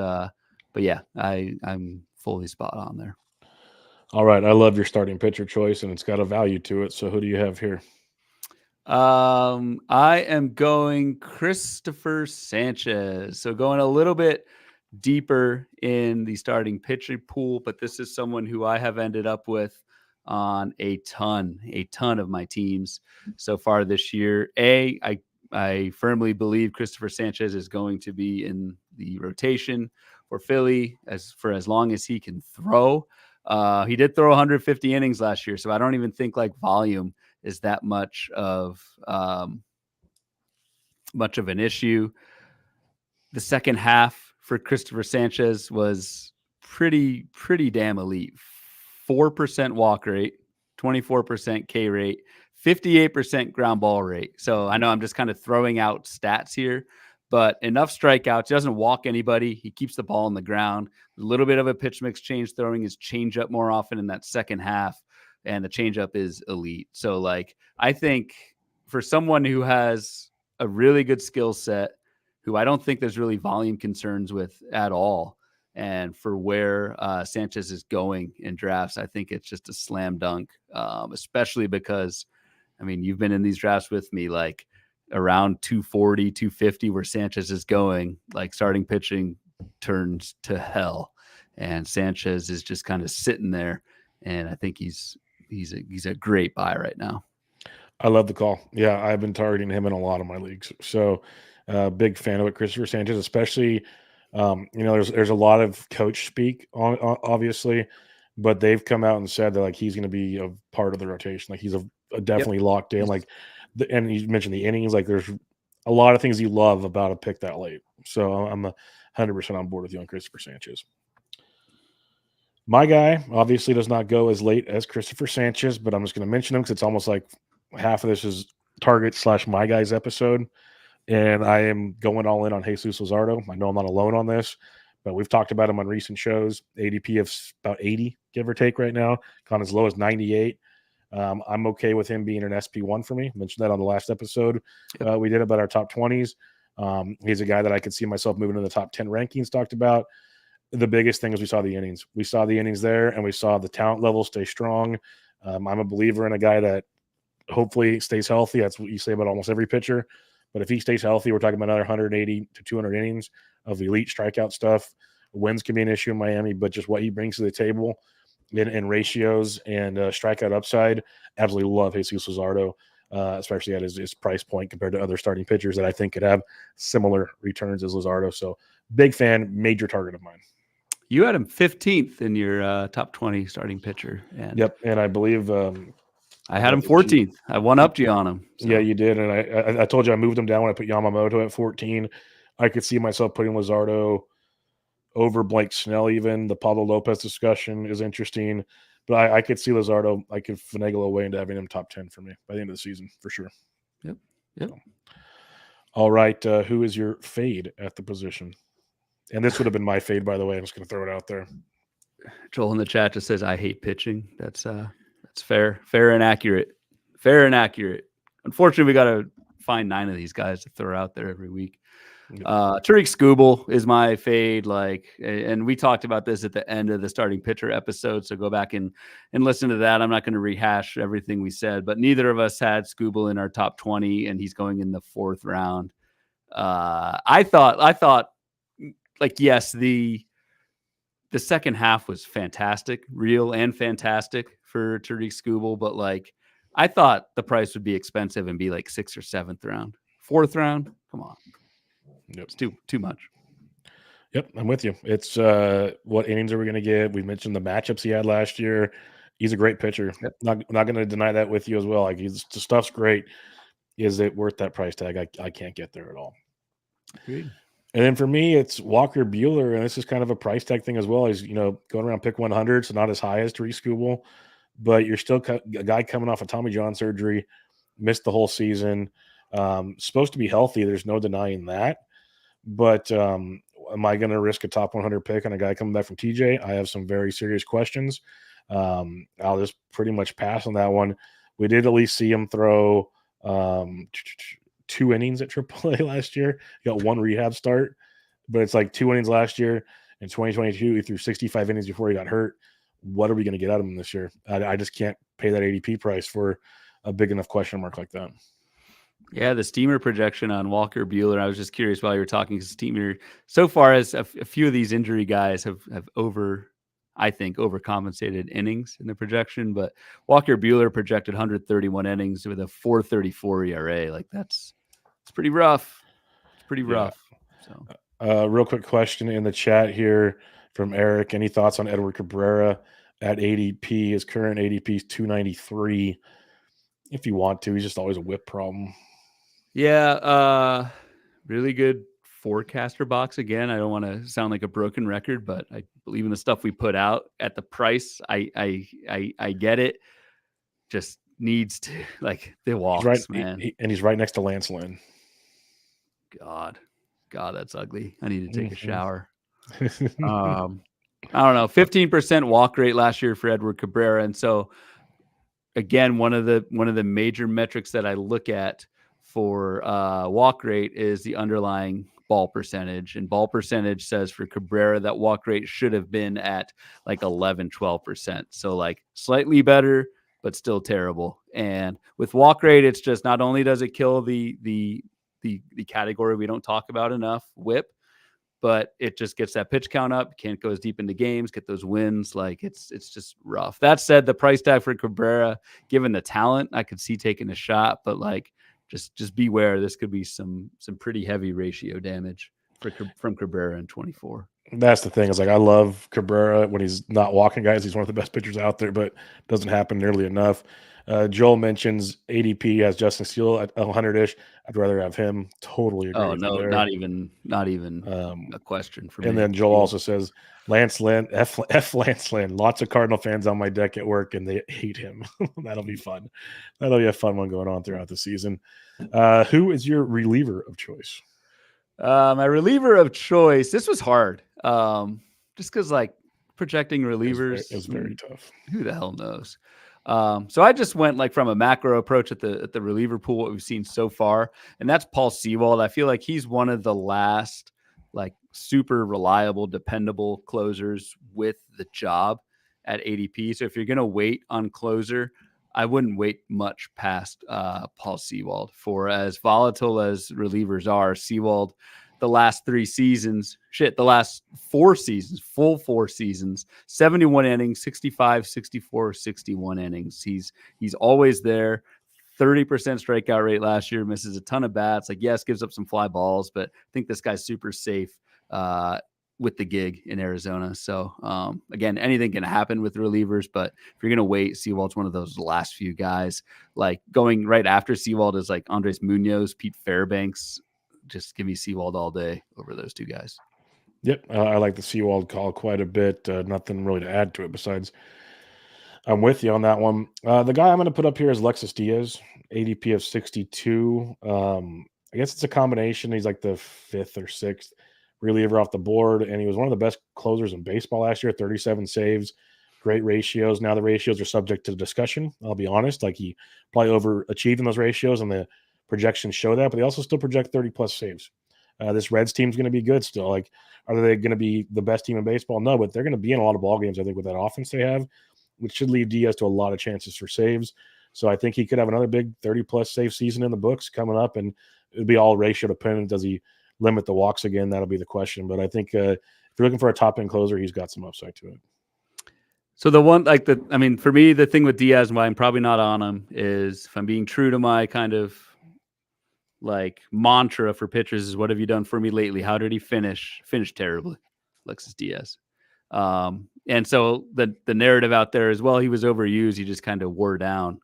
B: yeah, I'm fully spot on there.
A: All right. I love your starting pitcher choice, and it's got a value to it. So who do you have here?
B: I am going Christopher Sanchez. So going a little bit deeper in the starting pitcher pool, but this is someone who I have ended up with on a ton of my teams so far this year. I firmly believe Christopher Sanchez is going to be in the rotation for Philly as long as he can throw. He did throw 150 innings last year, so I don't even think like volume is that much of an issue. The second half for Christopher Sanchez was pretty damn elite. 4% walk rate, 24% K rate, 58% ground ball rate. So I know I'm just kind of throwing out stats here, but enough strikeouts. He doesn't walk anybody. He keeps the ball on the ground. A little bit of a pitch mix change, throwing his changeup more often in that second half, and the changeup is elite. So, like, I think for someone who has a really good skill set, who I don't think there's really volume concerns with at all, and for where Sanchez is going in drafts, I think it's just a slam dunk, especially because, I mean, you've been in these drafts with me, like around 240, 250, where Sanchez is going, like starting pitching turns to hell. And Sanchez is just kind of sitting there. And I think he's a great buy right now.
A: I love the call. Yeah, I've been targeting him in a lot of my leagues. So big fan of it, Christopher Sanchez, especially. There's a lot of coach speak on obviously, but they've come out and said that like he's going to be a part of the rotation. Like he's a definitely locked in. Like, and you mentioned the innings. Like there's a lot of things you love about a pick that late. So I'm 100% on board with you on Christopher Sanchez. My guy obviously does not go as late as Christopher Sanchez, but I'm just going to mention him because it's almost like half of this is target / my guys episode. And I am going all in on Jesus Luzardo. I know I'm not alone on this, but we've talked about him on recent shows. ADP of about 80, give or take right now, gone as low as 98. I'm okay with him being an SP1 for me. I mentioned that on the last episode we did about our top 20s. He's a guy that I could see myself moving to the top 10 rankings talked about. The biggest thing is we saw the innings. We saw the innings there, and we saw the talent level stay strong. I'm a believer in a guy that hopefully stays healthy. That's what you say about almost every pitcher. But if he stays healthy, we're talking about another 180 to 200 innings of elite strikeout stuff. Wins can be an issue in Miami, but just what he brings to the table in ratios and strikeout upside, absolutely love Jesus Luzardo, especially at his price point compared to other starting pitchers that I think could have similar returns as Luzardo. So big fan, major target of mine.
B: You had him 15th in your top 20 starting pitcher. And
A: yep, and I believe
B: I had him 14th. I one-upped you on him.
A: So. Yeah, you did. And I told you I moved him down when I put Yamamoto at 14. I could see myself putting Luzardo over Blake Snell even. The Pablo Lopez discussion is interesting. But I could see Luzardo. I could finagle away into having him top 10 for me by the end of the season, for sure.
B: Yep.
A: So. All right. Who is your fade at the position? And this would have been my fade, by the way. I'm just going to throw it out there.
B: Joel in the chat just says, I hate pitching. That's fair. Fair and accurate. Fair and accurate. Unfortunately, we got to find 9 of these guys to throw out there every week. Tariq Skubal is my fade. And we talked about this at the end of the starting pitcher episode. So go back and listen to that. I'm not going to rehash everything we said, but neither of us had Skubal in our top 20, and he's going in the 4th round. I thought, like, yes, the second half was fantastic, real and fantastic for Tariq Skubal, but like I thought the price would be expensive and be like 6th or 7th round. 4th round, come on.
A: Yep.
B: It's too much.
A: Yep, I'm with you. It's what innings are we going to get? We mentioned the matchups he had last year. He's a great pitcher.
B: Yep.
A: Not going to deny that with you as well. Like the stuff's great. Is it worth that price tag? I can't get there at all.
B: Agreed.
A: And then for me, it's Walker Buehler, and this is kind of a price tag thing as well. He's going around pick 100, so not as high as Tariq Skubal, but you're still a guy coming off a Tommy John surgery, missed the whole season, supposed to be healthy. There's no denying that. But am I going to risk a top 100 pick on a guy coming back from TJ? I have some very serious questions. I'll just pretty much pass on that one. We did at least see him throw 2 innings at AAA last year. He got 1 rehab start, but it's like 2 innings last year. In 2022, he threw 65 innings before he got hurt. What are we going to get out of him this year? I just can't pay that ADP price for a big enough question mark like that.
B: Yeah, the Steamer projection on Walker Buehler, I was just curious while you were talking, Steamer, so far as a few of these injury guys have overcompensated innings in the projection, but Walker Buehler projected 131 innings with a 4.34 ERA. Like it's pretty rough. It's pretty rough. So,
A: real quick question in the chat here from Eric. Any thoughts on Edward Cabrera at ADP? His current ADP is 293. If you want to, he's just always a whip problem.
B: Yeah, really good forecaster box. Again, I don't want to sound like a broken record, but I believe in the stuff we put out at the price. I get it. Just needs to, like, the walks, man.
A: And he's right next to Lance Lynn.
B: God. God, that's ugly. I need to take a shower.
A: Mhm.
B: I don't know, 15% walk rate last year for Edward Cabrera. And so again, one of the major metrics that I look at for walk rate is the underlying ball percentage. And ball percentage says for Cabrera that walk rate should have been at like 11-12%. So like slightly better, but still terrible. And with walk rate, it's just not only does it kill the category we don't talk about enough, whip, but it just gets that pitch count up. Can't go as deep into games, get those wins. Like it's just rough. That said, the price tag for Cabrera, given the talent, I could see taking a shot, but like just beware. This could be some pretty heavy ratio damage from Cabrera in 24.
A: That's the thing, is like I love Cabrera when he's not walking guys. He's one of the best pitchers out there, but doesn't happen nearly enough. Joel mentions ADP has Justin Steele at 100-ish. I'd rather have him. Totally agree
B: Oh
A: with you
B: no,
A: there.
B: not even a question for me.
A: And then Joel also says Lance Lynn, F Lance Lynn. Lots of Cardinal fans on my deck at work, and they hate him. That'll be fun. That'll be a fun one going on throughout the season. Who is your reliever of choice?
B: My reliever of choice. This was hard. Just because like projecting relievers
A: It's very tough.
B: Who the hell knows? So I just went like from a macro approach at the reliever pool, what we've seen so far, and that's Paul Sewald. I feel like he's one of the last like super reliable, dependable closers with the job at ADP. So if you're gonna wait on closer, I wouldn't wait much past Paul Sewald. For as volatile as relievers are, Sewald, the last 3 seasons, the last 4 seasons, full 4 seasons, 71 innings, 65, 64, 61 innings. He's always there. 30% strikeout rate last year, misses a ton of bats. Like, yes, gives up some fly balls, but I think this guy's super safe with the gig in Arizona. So again, anything can happen with relievers, but if you're going to wait, Sewald's one of those last few guys. Like going right after Sewald is like Andres Munoz, Pete Fairbanks. Just give me Sewald all day over those 2 guys.
A: Yep, I like the Sewald call quite a bit. Nothing really to add to it besides I'm with you on that one. The guy I'm going to put up here is Lexus Diaz, ADP of 62. I guess it's a combination. He's like the 5th or 6th reliever off the board, and he was one of the best closers in baseball last year, 37 saves, great ratios. Now the ratios are subject to discussion, I'll be honest. Like he probably overachieved in those ratios, and the projections show that, but they also still project 30-plus saves. This Reds team's going to be good still. Like, are they going to be the best team in baseball? No, but they're going to be in a lot of ball games, I think, with that offense they have, which should leave Diaz to a lot of chances for saves. So I think he could have another big 30-plus save season in the books coming up, and it would be all ratio dependent. Does he limit the walks again? That'll be the question. But I think if you're looking for a top-end closer, he's got some upside to it.
B: So the one, for me, the thing with Diaz and why I'm probably not on him is, if I'm being true to my kind of like mantra for pitchers, is what have you done for me lately? How did he finish? Finished terribly, Lexus Diaz. And so the narrative out there is, well, he was overused. He just kind of wore down.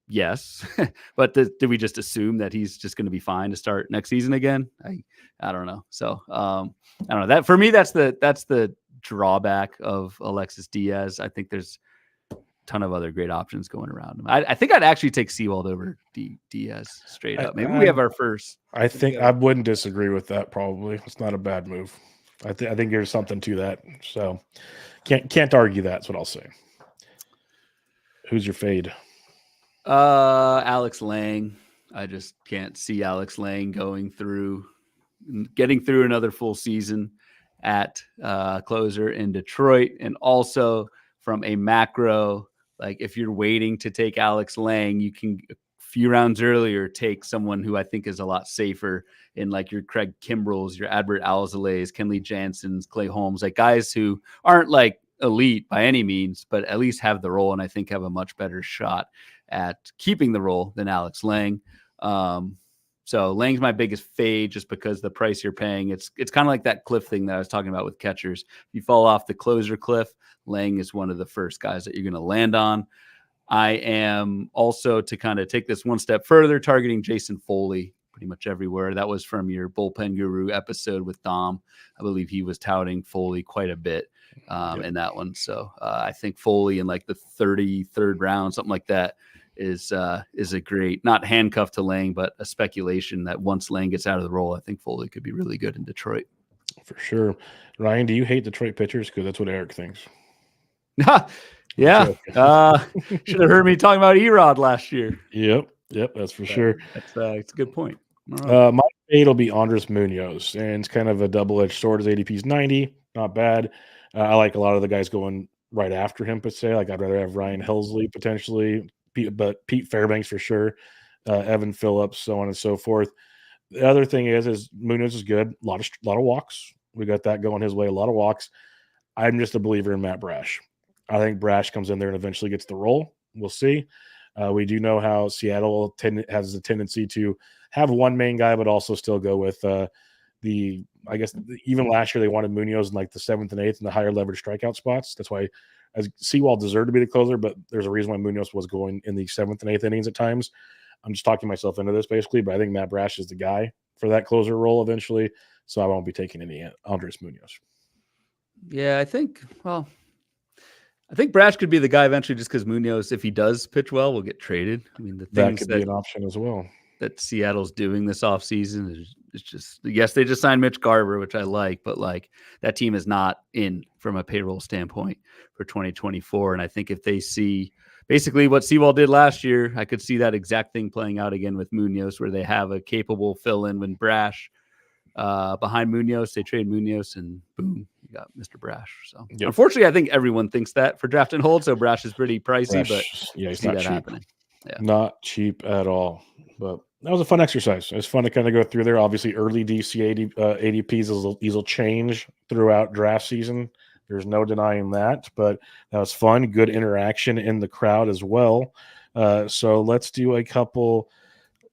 B: Yes. But did we just assume that he's just going to be fine to start next season again? I don't know. So I don't know. That for me, that's the drawback of Alexis Diaz. I think there's a ton of other great options going around him. I think I'd actually take Sewald over Diaz straight up. Maybe we have our first.
A: I think I wouldn't disagree with that. Probably it's not a bad move. I think there's something to that. So can't argue that. That's what I'll say. Who's your fade?
B: Alex Lang. I just can't see Alex Lang getting through another full season at closer in Detroit. And also from a macro, like if you're waiting to take Alex Lang, you can a few rounds earlier take someone who I think is a lot safer in like your Craig Kimbrells, your Adbert Alzolay, Kenley Jansen's, Clay Holmes, like guys who aren't like elite by any means, but at least have the role, and I think have a much better shot at keeping the role than Alex Lang. So Lang's my biggest fade just because the price you're paying, it's kind of like that cliff thing that I was talking about with catchers. If you fall off the closer cliff, Lang is one of the first guys that you're going to land on. I am also, to kind of take this one step further, targeting Jason Foley pretty much everywhere. That was from your Bullpen Guru episode with Dom. I believe he was touting Foley quite a bit in that one. So I think Foley in like the 33rd round, something like that, is a great, not handcuffed to Lang, but a speculation that once Lang gets out of the role, I think Foley could be really good in Detroit.
A: For sure. Ryan, do you hate Detroit pitchers? Because that's what Eric thinks.
B: Yeah. Should have heard me talking about Erod last year.
A: Yep, that's for sure.
B: It's a good point.
A: My fate will be Andres Munoz, and it's kind of a double-edged sword. His ADP's 90, not bad. I like a lot of the guys going right after him, per se. Like I'd rather have Ryan Helsley potentially, but Pete Fairbanks for sure, Evan Phillips, so on and so forth. The other thing is Munoz is good. A lot of walks. We got that going his way. A lot of walks. I'm just a believer in Matt Brash. I think Brash comes in there and eventually gets the role. We'll see. We do know how Seattle has a tendency to have one main guy, but also still go with even last year they wanted Munoz in like the 7th and 8th and the higher leverage strikeout spots. That's why as Sewald deserved to be the closer, but there's a reason why Munoz was going in the 7th and 8th innings at times. I'm just talking myself into this basically, but I think Matt Brash is the guy for that closer role eventually. So I won't be taking any Andres Munoz.
B: Yeah, I think Brash could be the guy eventually just because Munoz, if he does pitch well, will get traded. I mean, the
A: that could be an option as well.
B: That Seattle's doing this offseason is just, yes, they just signed Mitch Garver, which I like, but like that team is not in from a payroll standpoint for 2024. And I think if they see basically what Sewald did last year, I could see that exact thing playing out again with Munoz, where they have a capable fill-in when Brash behind Munoz, they trade Munoz and boom, you got Mr. Brash. So unfortunately, I think everyone thinks that for draft and hold. So Brash is pretty pricey, but
A: he's not cheap.
B: Happening. Yeah.
A: Not cheap at all. But that was a fun exercise. It was fun to kind of go through there. Obviously, early DC ADPs these will change throughout draft season. There's no denying that, but that was fun. Good interaction in the crowd as well. So let's do a couple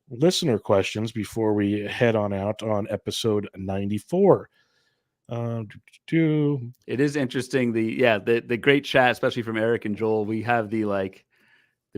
A: listener questions before we head on out on episode 94.
B: It is interesting. The great chat, especially from Eric and Joel. We have the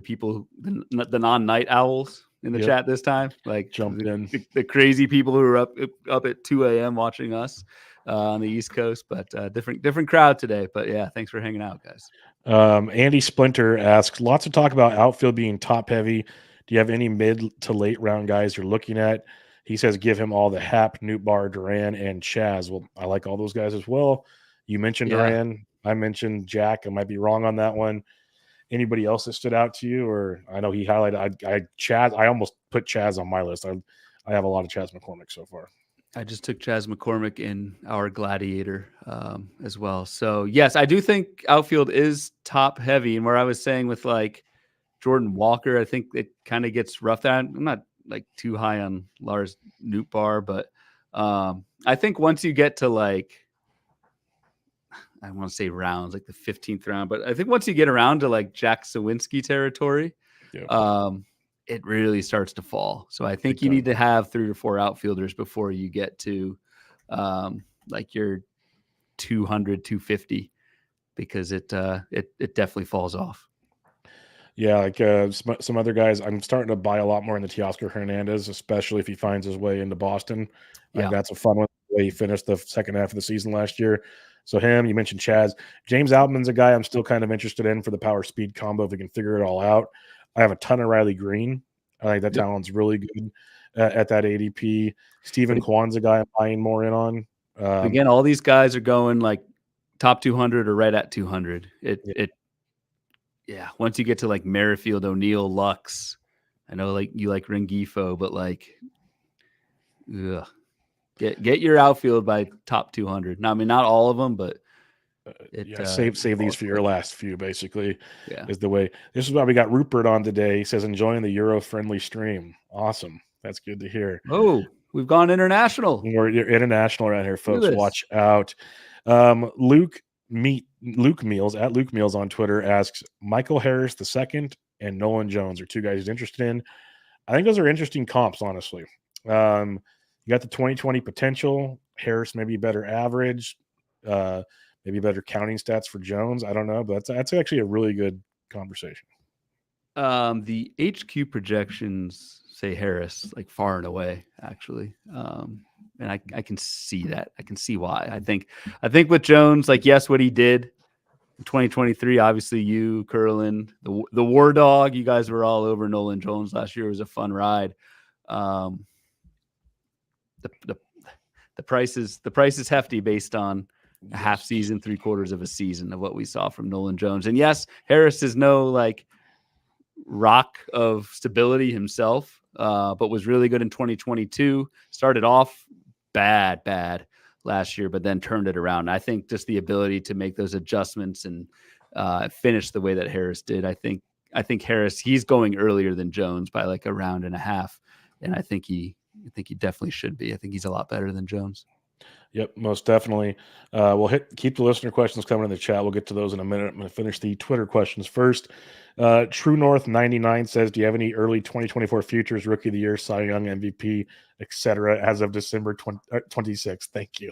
B: people, the non-night owls in the chat this time, like
A: jumped in
B: the crazy people who are up at 2 a.m. watching us on the East Coast, but different crowd today. But yeah, thanks for hanging out, guys.
A: Andy Splinter asks, lots of talk about outfield being top heavy. Do you have any mid to late round guys you're looking at? He says, give him all the Hap, Nootbaar, Duran, and Chaz. Well, I like all those guys as well. You mentioned Duran. I mentioned Jack. I might be wrong on that one. Anybody else that stood out to you? Or I know he highlighted Chaz. I almost put Chaz on my list. I have a lot of Chaz McCormick so far.
B: I just took Chaz McCormick in our Gladiator as well. So yes, I do think outfield is top heavy. And where I was saying with like Jordan Walker, I think it kind of gets roughed out. I'm not like too high on Lars Nootbaar, but I think once you get to like, I want to say rounds, like the 15th round, but I think once you get around to like Jack Sawinski territory, it really starts to fall. So I think you need to have 3 or 4 outfielders before you get to like your 200, 250, because it definitely falls off.
A: Yeah, like some other guys, I'm starting to buy a lot more in the Teoscar Hernandez, especially if he finds his way into Boston. Yeah, that's a fun one. The way he finished the second half of the season last year. So him, you mentioned Chaz. James Outman's a guy I'm still kind of interested in for the power speed combo if we can figure it all out. I have a ton of Riley Green. I think that talent's really good at that ADP. Steven Kwan's a guy I'm buying more in on.
B: Again, all these guys are going like top 200 or right at 200. Once you get to like Merrifield, O'Neill, Lux, I know like you like Rengifo, but like, get your outfield by top 200. Now, I mean, not all of them, but
A: save these for your last few. Basically, is the way. This is why we got Rupert on today. He says enjoying the Euro friendly stream. Awesome, that's good to hear.
B: Oh, we've gone international.
A: You're international around here, folks. Watch out. Luke Meals at Luke Meals on Twitter asks, Michael Harris II and Nolan Jones are 2 guys he's interested in. I think those are interesting comps, honestly. You got the 2020 potential. Harris maybe better average, maybe better counting stats for Jones. I don't know, but that's actually a really good conversation.
B: The HQ projections say Harris like far and away, actually. And I can see that. I can see why. I think with Jones, like, yes, what he did 2023, obviously you, Curlin, the War Dog, you guys were all over Nolan Jones last year. It was a fun ride. The price is hefty based on a half season, 3/4 of a season of what we saw from Nolan Jones. And yes, Harris is no like rock of stability himself, but was really good in 2022. Started off bad last year, but then turned it around. I think just the ability to make those adjustments and finish the way that Harris did. I think Harris, he's going earlier than Jones by like a round and a half, and I think he definitely should be. I think he's a lot better than Jones.
A: Yep, most definitely. We'll keep the listener questions coming in the chat. We'll get to those in a minute. I'm going to finish the Twitter questions first. True North 99 says, "Do you have any early 2024 futures, Rookie of the Year, Cy Young, MVP, etc. as of December 26th?" Thank you.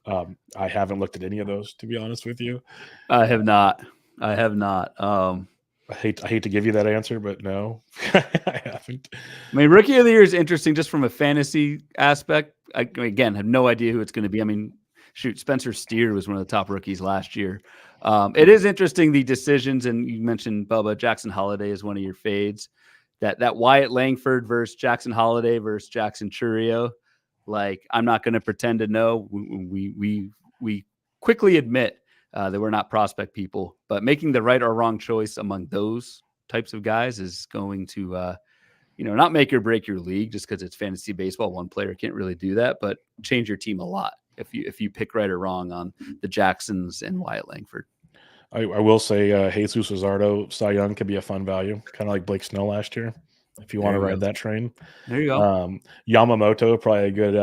A: I haven't looked at any of those, to be honest with you.
B: I have not.
A: I hate to give you that answer, but no, I haven't.
B: I mean, Rookie of the Year is interesting just from a fantasy aspect. I again have no idea who it's going to be. I mean, shoot, Spencer Steer was one of the top rookies last year. It is interesting, the decisions, and you mentioned Bubba. Jackson Holiday is one of your fades. That Wyatt Langford versus Jackson Holiday versus Jackson Churio. Like, I'm not going to pretend to know. We quickly admit that we're not prospect people, but making the right or wrong choice among those types of guys is going to, not make or break your league just because it's fantasy baseball. One player can't really do that, but change your team a lot if you pick right or wrong on the Jacksons and Wyatt Langford.
A: I will say Jesus Luzardo, Cy Young could be a fun value, kind of like Blake Snell last year, if you want to ride that train.
B: There you go.
A: Yamamoto, probably a good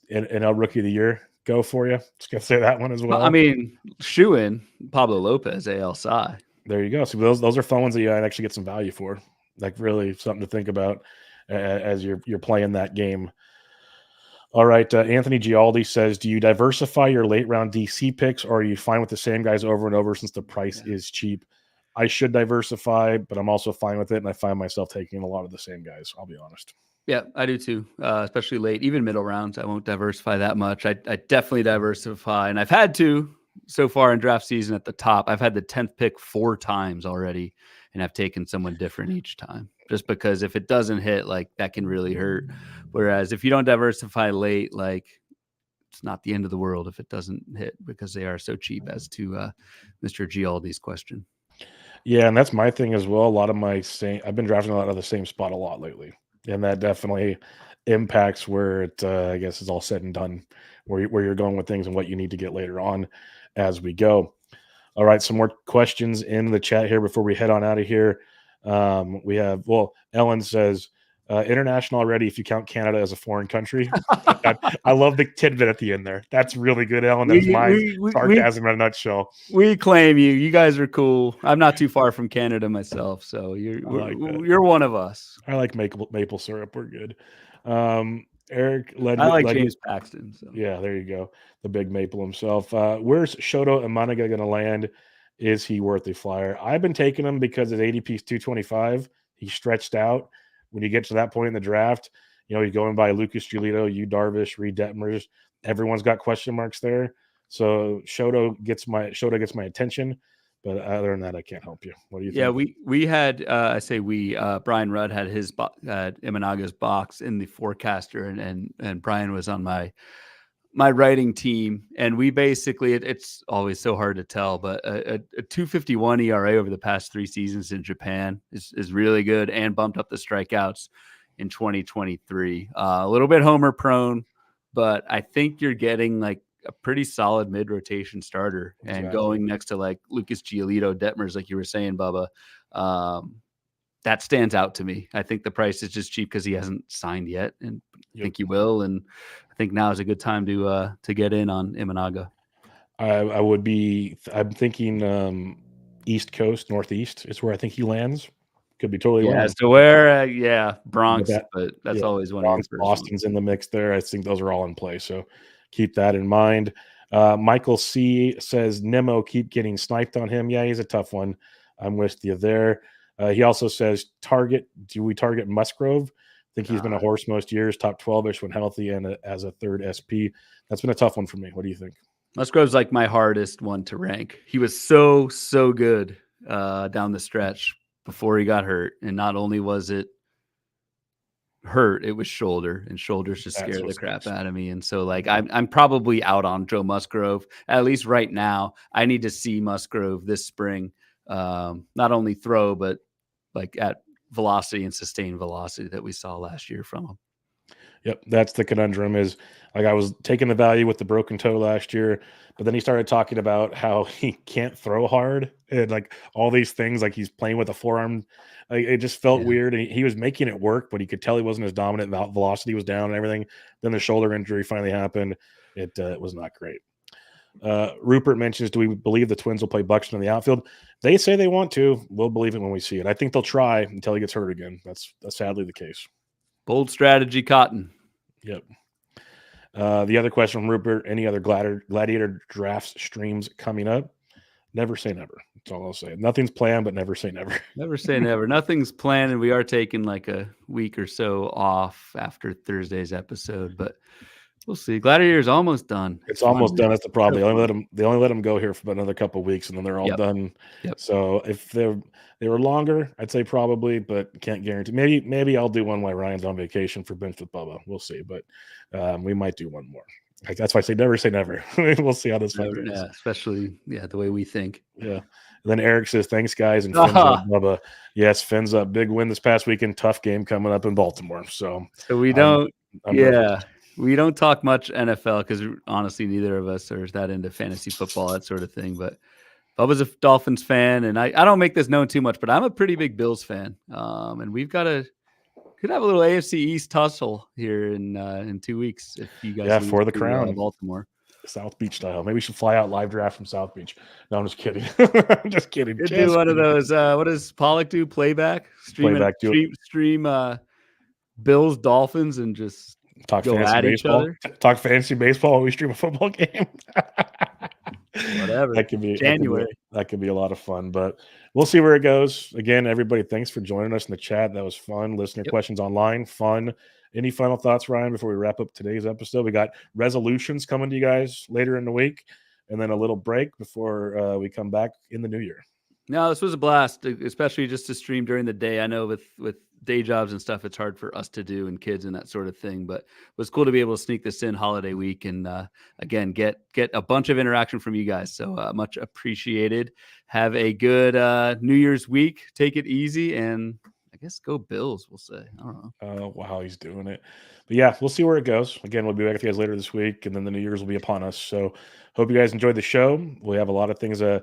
A: NL Rookie of the Year go for you. Just going to say that one as well.
B: I mean, shoe in Pablo Lopez, AL Cy.
A: There you go. So those are fun ones that you actually get some value for. Like, really something to think about as you're playing that game. All right, Anthony Gialdi says, "Do you diversify your late round DC picks, or are you fine with the same guys over and over since the price is cheap?" I should diversify, but I'm also fine with it, and I find myself taking a lot of the same guys. I'll be honest.
B: Yeah, I do too, especially late, even middle rounds. I won't diversify that much. I definitely diversify, and I've had to so far in draft season at the top. I've had the 10th pick 4 times already, and I've taken someone different each time, just because if it doesn't hit, like, that can really hurt. Whereas if you don't diversify late, like, it's not the end of the world if it doesn't hit, because they are so cheap, as to Mr. Gialdi's question.
A: Yeah, and that's my thing as well. A lot of I've been drafting a lot of the same spot a lot lately, and that definitely impacts where it, I guess, is all said and done, where you're going with things and what you need to get later on as we go. All right, some more questions in the chat here before we head on out of here. We have, Ellen says, international already if you count Canada as a foreign country. I love the tidbit at the end there. That's really good, Ellen. That's my sarcasm in a nutshell.
B: We claim you. You guys are cool. I'm not too far from Canada myself, so you're one of us.
A: I like maple syrup. We're good. Eric led.
B: I like James Paxton. So.
A: Yeah, there you go. The big maple himself. Where's Shoto Imanaga going to land? Is he worth a flyer? I've been taking him because his ADP is 225. He's stretched out. When you get to that point in the draft, you're going by Lucas Giolito, Yu Darvish, Reed Detmers. Everyone's got question marks there. So Shoto gets my attention. But other than that, I can't help you. What do you think?
B: Yeah, we had Brian Rudd had his Imanaga's box in the forecaster, and Brian was on my writing team, and we basically it's always so hard to tell, but a 2.51 ERA over the past 3 seasons in Japan is really good, and bumped up the strikeouts in 2023. A little bit homer prone, but I think you're getting like a pretty solid mid-rotation starter, and going next to like Lucas Giolito, Detmers, like you were saying, Bubba, that stands out to me. I think the price is just cheap because he hasn't signed yet, and I think he will. And I think now is a good time to get in on Imanaga.
A: I'm thinking East Coast, Northeast is where I think he lands. Could be totally wrong.
B: As to where, Bronx, but that's always one
A: Bronx,
B: of the
A: Boston's in the mix there. I think those are all in play. So keep that in mind. Michael C says, Nemo, keep getting sniped on him. Yeah, he's a tough one. I'm with you there. He also says, do we target Musgrove? I think he's been a horse most years, top 12-ish when healthy, and as a third SP. That's been a tough one for me. What do you think?
B: Musgrove's like my hardest one to rank. He was so good down the stretch before he got hurt. And not only was it hurt, it was shoulder, and shoulders just scare the crap out of me. And so like I'm probably out on Joe Musgrove, at least right now. I need to see Musgrove this spring, not only throw, but like at velocity and sustained velocity that we saw last year from him.
A: Yep, that's the conundrum. Is like I was taking the value with the broken toe last year, but then he started talking about how he can't throw hard and like all these things, like he's playing with a forearm. Like, it just felt weird. And he was making it work, but he could tell he wasn't as dominant. Velocity was down and everything. Then the shoulder injury finally happened. It was not great. Rupert mentions, do we believe the Twins will play Buxton in the outfield? They say they want to. We'll believe it when we see it. I think they'll try until he gets hurt again. That's sadly the case.
B: Bold strategy, Cotton.
A: Yep. The other question from Rupert, any other gladiator drafts streams coming up? Never say never. That's all I'll say. Nothing's planned, but never say never.
B: Never say never. Nothing's planned, and we are taking like a week or so off after Thursday's episode, but we'll see. Gladiator's almost done.
A: It's almost done. That's the problem. They only let them go here for another couple of weeks, and then they're all done.
B: Yep.
A: So if they were longer, I'd say probably, but can't guarantee. Maybe I'll do one while Ryan's on vacation for Bench with Bubba. We'll see, but we might do one more. Like, that's why I say never say never. We'll see how this goes.
B: Yeah, especially the way we think.
A: Yeah. And then Eric says, thanks, guys. And Fins up, Bubba. Yes, Fins up. Big win this past weekend. Tough game coming up in Baltimore. So
B: we don't we don't talk much NFL because honestly, neither of us are that into fantasy football, that sort of thing. But Bubba's a Dolphins fan, and I don't make this known too much, but I'm a pretty big Bills fan. And we've got could have a little AFC East tussle here in 2 weeks if you guys
A: for the crown,
B: Baltimore,
A: South Beach style. Maybe we should fly out live draft from South Beach. No, I'm just kidding. I'm just kidding.
B: Could do one of those. What does Pollock do? Playback, stream Bills Dolphins, and just
A: talk
B: go
A: fantasy
B: at
A: baseball.
B: Each other.
A: Talk fantasy baseball while we stream a football game.
B: Whatever.
A: That could be
B: January.
A: That could be a lot of fun, but we'll see where it goes. Again, everybody, thanks for joining us in the chat. That was fun. Listener questions online, fun. Any final thoughts, Ryan, before we wrap up today's episode? We got resolutions coming to you guys later in the week, and then a little break before we come back in the new year.
B: No, this was a blast, especially just to stream during the day. I know with day jobs and stuff, it's hard for us to do, and kids and that sort of thing, but it was cool to be able to sneak this in holiday week and again get a bunch of interaction from you guys. So much appreciated. Have a good New Year's week. Take it easy, and I guess go Bills, we'll say. I don't know.
A: Oh, wow, he's doing it. But yeah, we'll see where it goes. Again, we'll be back with you guys later this week, and then the New Year's will be upon us. So hope you guys enjoyed the show. We have a lot of things. I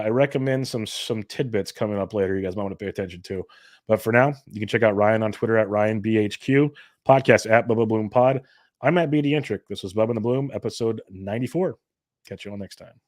A: recommend some tidbits coming up later you guys might want to pay attention to. But for now, you can check out Ryan on Twitter at RyanBHQ, podcast at Bubba Bloom Pod. I'm at BD Entrick. This was Bubba and the Bloom, episode 94. Catch you all next time.